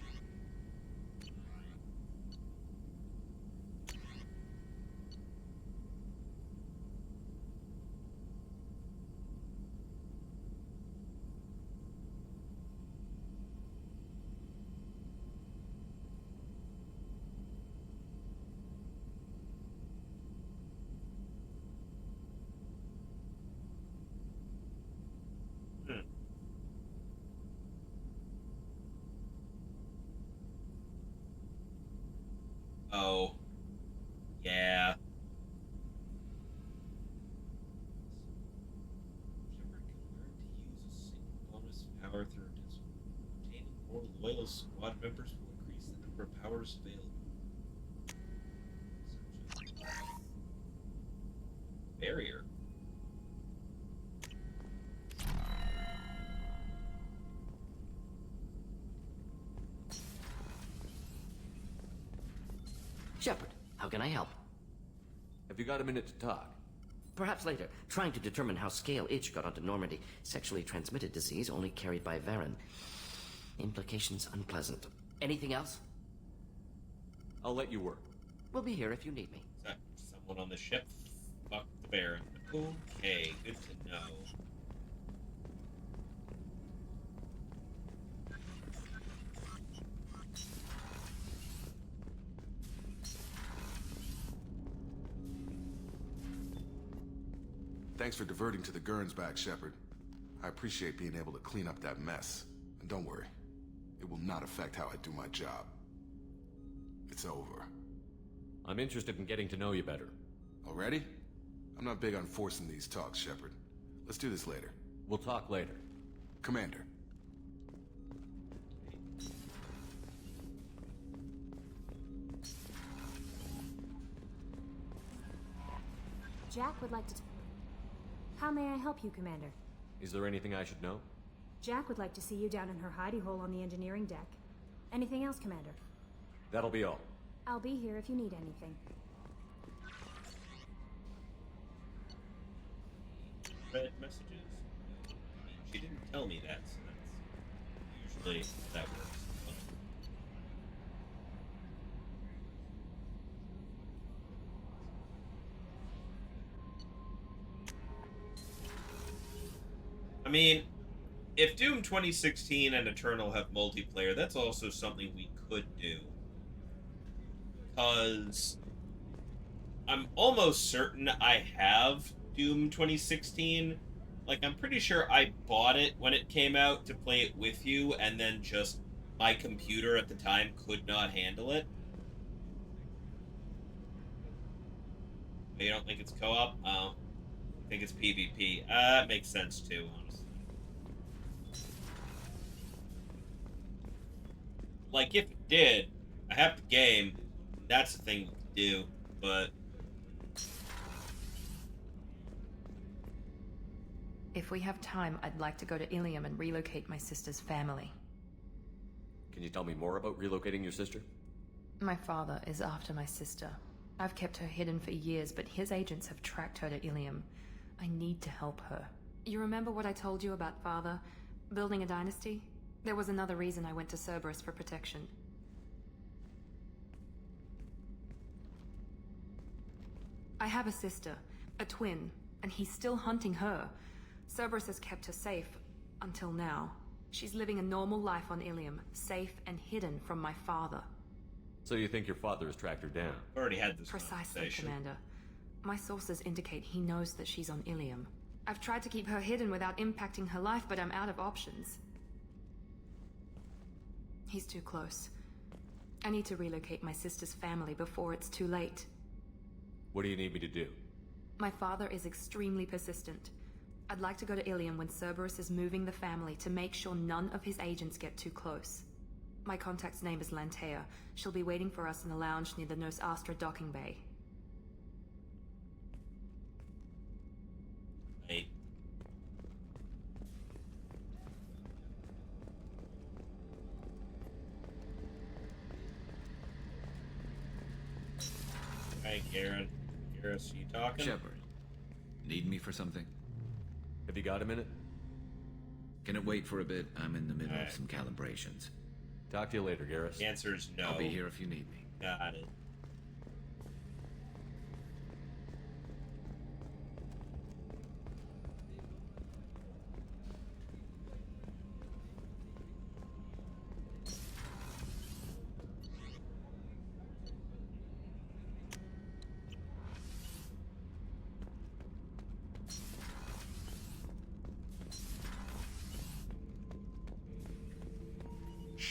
Oh. Yeah. Bonus power through obtaining more loyal squad members will increase the number of powers available. Barrier. Shepard, how can I help? Have you got a minute to talk? Perhaps later. Trying to determine how Scale Itch got onto Normandy. Sexually transmitted disease only carried by Varen. Implications unpleasant. Anything else? I'll let you work. We'll be here if you need me. Is that someone on the ship? Fuck the Baron. Okay, good to know. Thanks for diverting to the Gernsback, Shepard. I appreciate being able to clean up that mess. And don't worry, it will not affect how I do my job. It's over. I'm interested in getting to know you better. Already? I'm not big on forcing these talks, Shepard. Let's do this later. We'll talk later. Commander. Jack would like to... How may I help you, Commander? Is there anything I should know? Jack would like to see you down in her hidey hole on the engineering deck. Anything else, Commander? That'll be all. I'll be here if you need anything. Read messages. She didn't tell me that, so that's usually that works. I mean, if Doom 2016 and Eternal have multiplayer, that's also something we could do. Because I'm almost certain I have Doom 2016. Like, I'm pretty sure I bought it when it came out to play it with you, and then just my computer at the time could not handle it. You don't think it's co-op? Oh. I think it's PvP. It makes sense too, honestly. Like, if it did, I have the game, that's the thing we could do, but... If we have time, I'd like to go to Ilium and relocate my sister's family. Can you tell me more about relocating your sister? My father is after my sister. I've kept her hidden for years, but his agents have tracked her to Ilium. I need to help her. You remember what I told you about father? Building a dynasty? There was another reason I went to Cerberus for protection. I have a sister, a twin, and he's still hunting her. Cerberus has kept her safe, until now. She's living a normal life on Ilium, safe and hidden from my father. So you think your father has tracked her down? Already had this Precisely, Commander. My sources indicate he knows that she's on Ilium. I've tried to keep her hidden without impacting her life, but I'm out of options. He's too close. I need to relocate my sister's family before it's too late. What do you need me to do? My father is extremely persistent. I'd like to go to Ilium when Cerberus is moving the family to make sure none of his agents get too close. My contact's name is Lantea. She'll be waiting for us in the lounge near the Nos Astra docking bay. Hey. Hi, Garen. Garrus, you talking? Shepard, need me for something? Have you got a minute? Can it wait for a bit? I'm in the middle Alright. of some calibrations. Talk to you later, Garrus. The answer is no. I'll be here if you need me. Got it.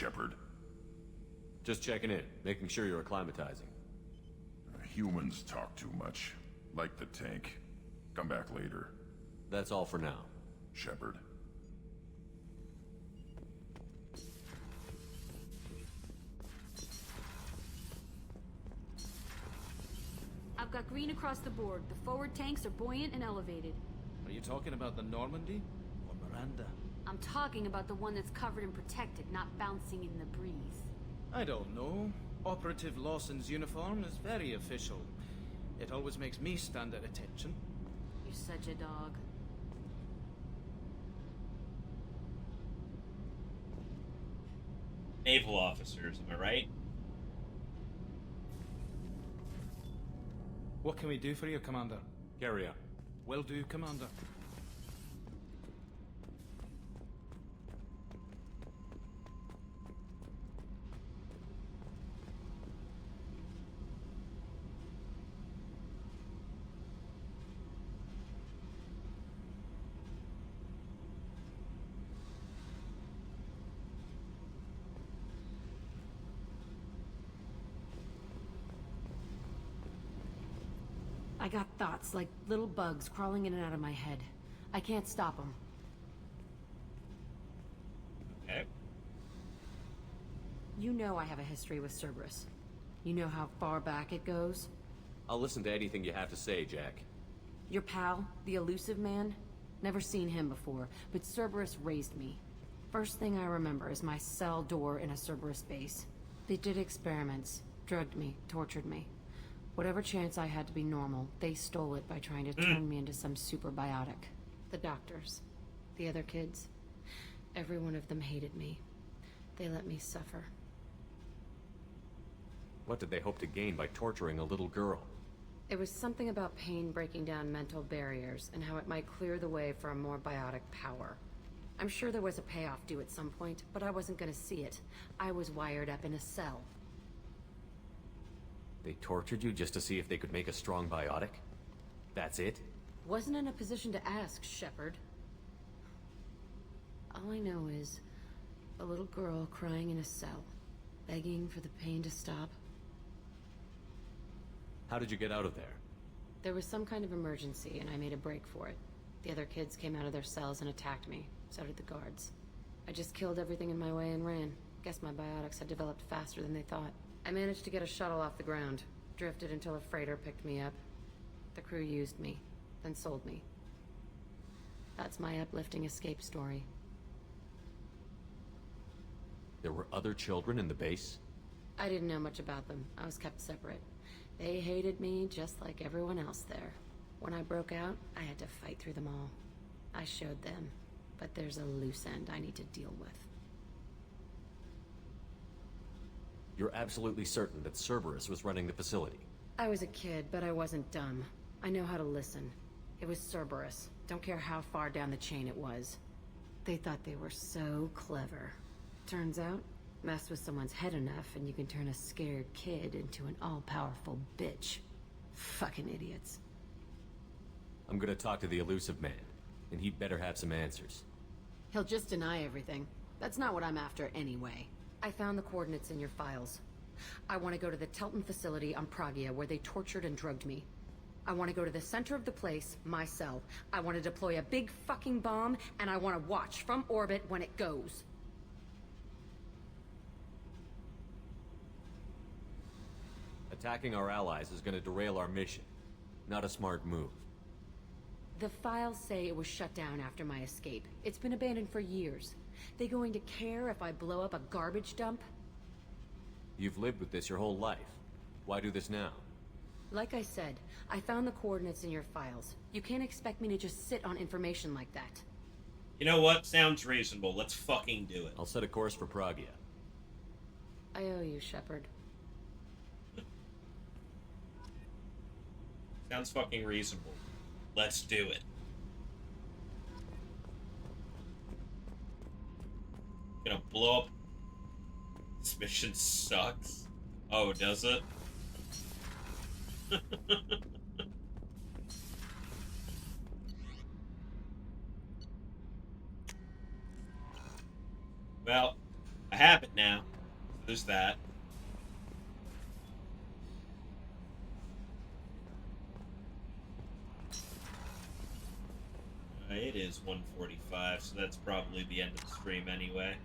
Shepard. Just checking in, making sure you're acclimatizing. Humans talk too much. Like the tank. Come back later. That's all for now. Shepard. I've got green across the board. The forward tanks are buoyant and elevated. Are you talking about the Normandy? Or Miranda? I'm talking about the one that's covered and protected, not bouncing in the breeze. I don't know. Operative Lawson's uniform is very official. It always makes me stand at attention. You're such a dog. Naval officers, am I right? What can we do for you, Commander? Carry on. Will do, Commander. I got thoughts like little bugs crawling in and out of my head. I can't stop them. Okay. You know I have a history with Cerberus. You know how far back it goes? I'll listen to anything you have to say, Jack. Your pal, the elusive man? Never seen him before, but Cerberus raised me. First thing I remember is my cell door in a Cerberus base. They did experiments, drugged me, tortured me. Whatever chance I had to be normal, they stole it by trying to turn me into some super biotic. The doctors, the other kids, every one of them hated me. They let me suffer. What did they hope to gain by torturing a little girl? It was something about pain breaking down mental barriers and how it might clear the way for a more biotic power. I'm sure there was a payoff due at some point, but I wasn't gonna see it. I was wired up in a cell. They tortured you just to see if they could make a strong biotic? That's it? Wasn't in a position to ask, Shepard. All I know is a little girl crying in a cell, begging for the pain to stop. How did you get out of there? There was some kind of emergency, and I made a break for it. The other kids came out of their cells and attacked me. So did the guards. I just killed everything in my way and ran. Guess my biotics had developed faster than they thought. I managed to get a shuttle off the ground. Drifted until a freighter picked me up. The crew used me, then sold me. That's my uplifting escape story. There were other children in the base? I didn't know much about them. I was kept separate. They hated me just like everyone else there. When I broke out, I had to fight through them all. I showed them, but there's a loose end I need to deal with. You're absolutely certain that Cerberus was running the facility? I was a kid, but I wasn't dumb. I know how to listen. It was Cerberus. Don't care how far down the chain it was. They thought they were so clever. Turns out, mess with someone's head enough and you can turn a scared kid into an all-powerful bitch. Fucking idiots. I'm gonna talk to the elusive man, and he'd better have some answers. He'll just deny everything. That's not what I'm after anyway. I found the coordinates in your files. I want to go to the Telton facility on Pragia where they tortured and drugged me. I want to go to the center of the place, my cell. I want to deploy a big fucking bomb, and I want to watch from orbit when it goes. Attacking our allies is gonna derail our mission. Not a smart move. The files say it was shut down after my escape. It's been abandoned for years. They going to care if I blow up a garbage dump? You've lived with this your whole life. Why do this now? Like I said, I found the coordinates in your files. You can't expect me to just sit on information like that. You know what? Sounds reasonable. Let's fucking do it. I'll set a course for Pragia. I owe you, Shepard. Sounds fucking reasonable. Let's do it. Gonna blow up. This mission sucks. Oh, does it? Well, I have it now. So there's that. It is 1:45, so that's probably the end of the stream anyway.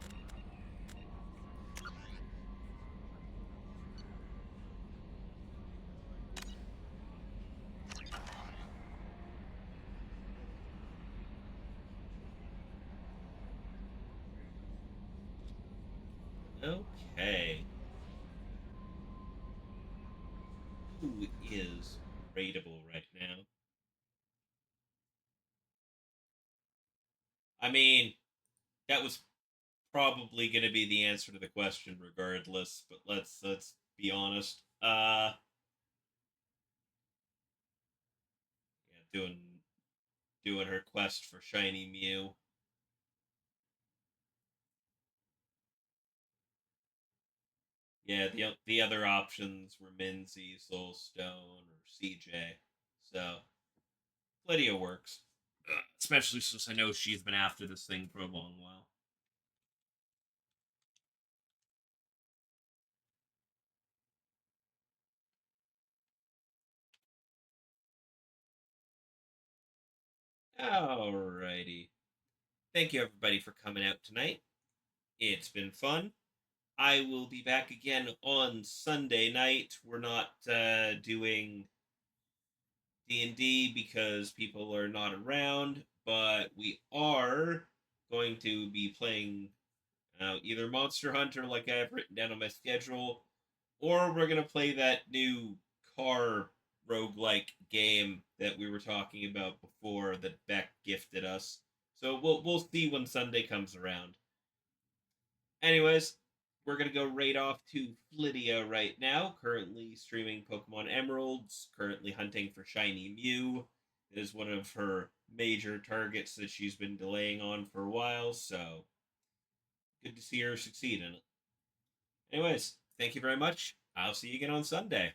Okay. Who is rateable right now? I mean, that was probably going to be the answer to the question regardless, but let's be honest. Yeah, doing her quest for Shiny Mew. Yeah, the other options were Minzy, Soulstone, or CJ. So Lydia works. Especially since I know she's been after this thing for a long while. Alrighty. Thank you everybody for coming out tonight. It's been fun. I will be back again on Sunday night. We're not doing D&D because people are not around, but we are going to be playing either Monster Hunter like I have written down on my schedule, or we're going to play that new car roguelike game that we were talking about before that Beck gifted us. So we'll see when Sunday comes around. Anyways, we're going to go right off to Lydia right now, currently streaming Pokemon Emeralds, currently hunting for Shiny Mew. It is one of her major targets that she's been delaying on for a while, so good to see her succeed in it. Anyways, thank you very much. I'll see you again on Sunday.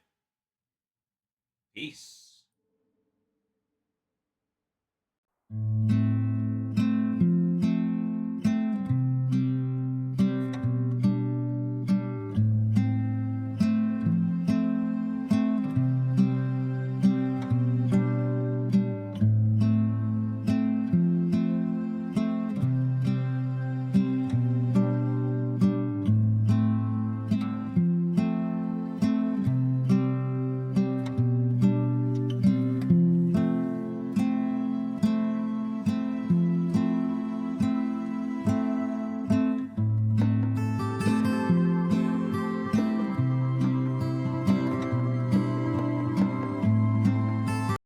Peace.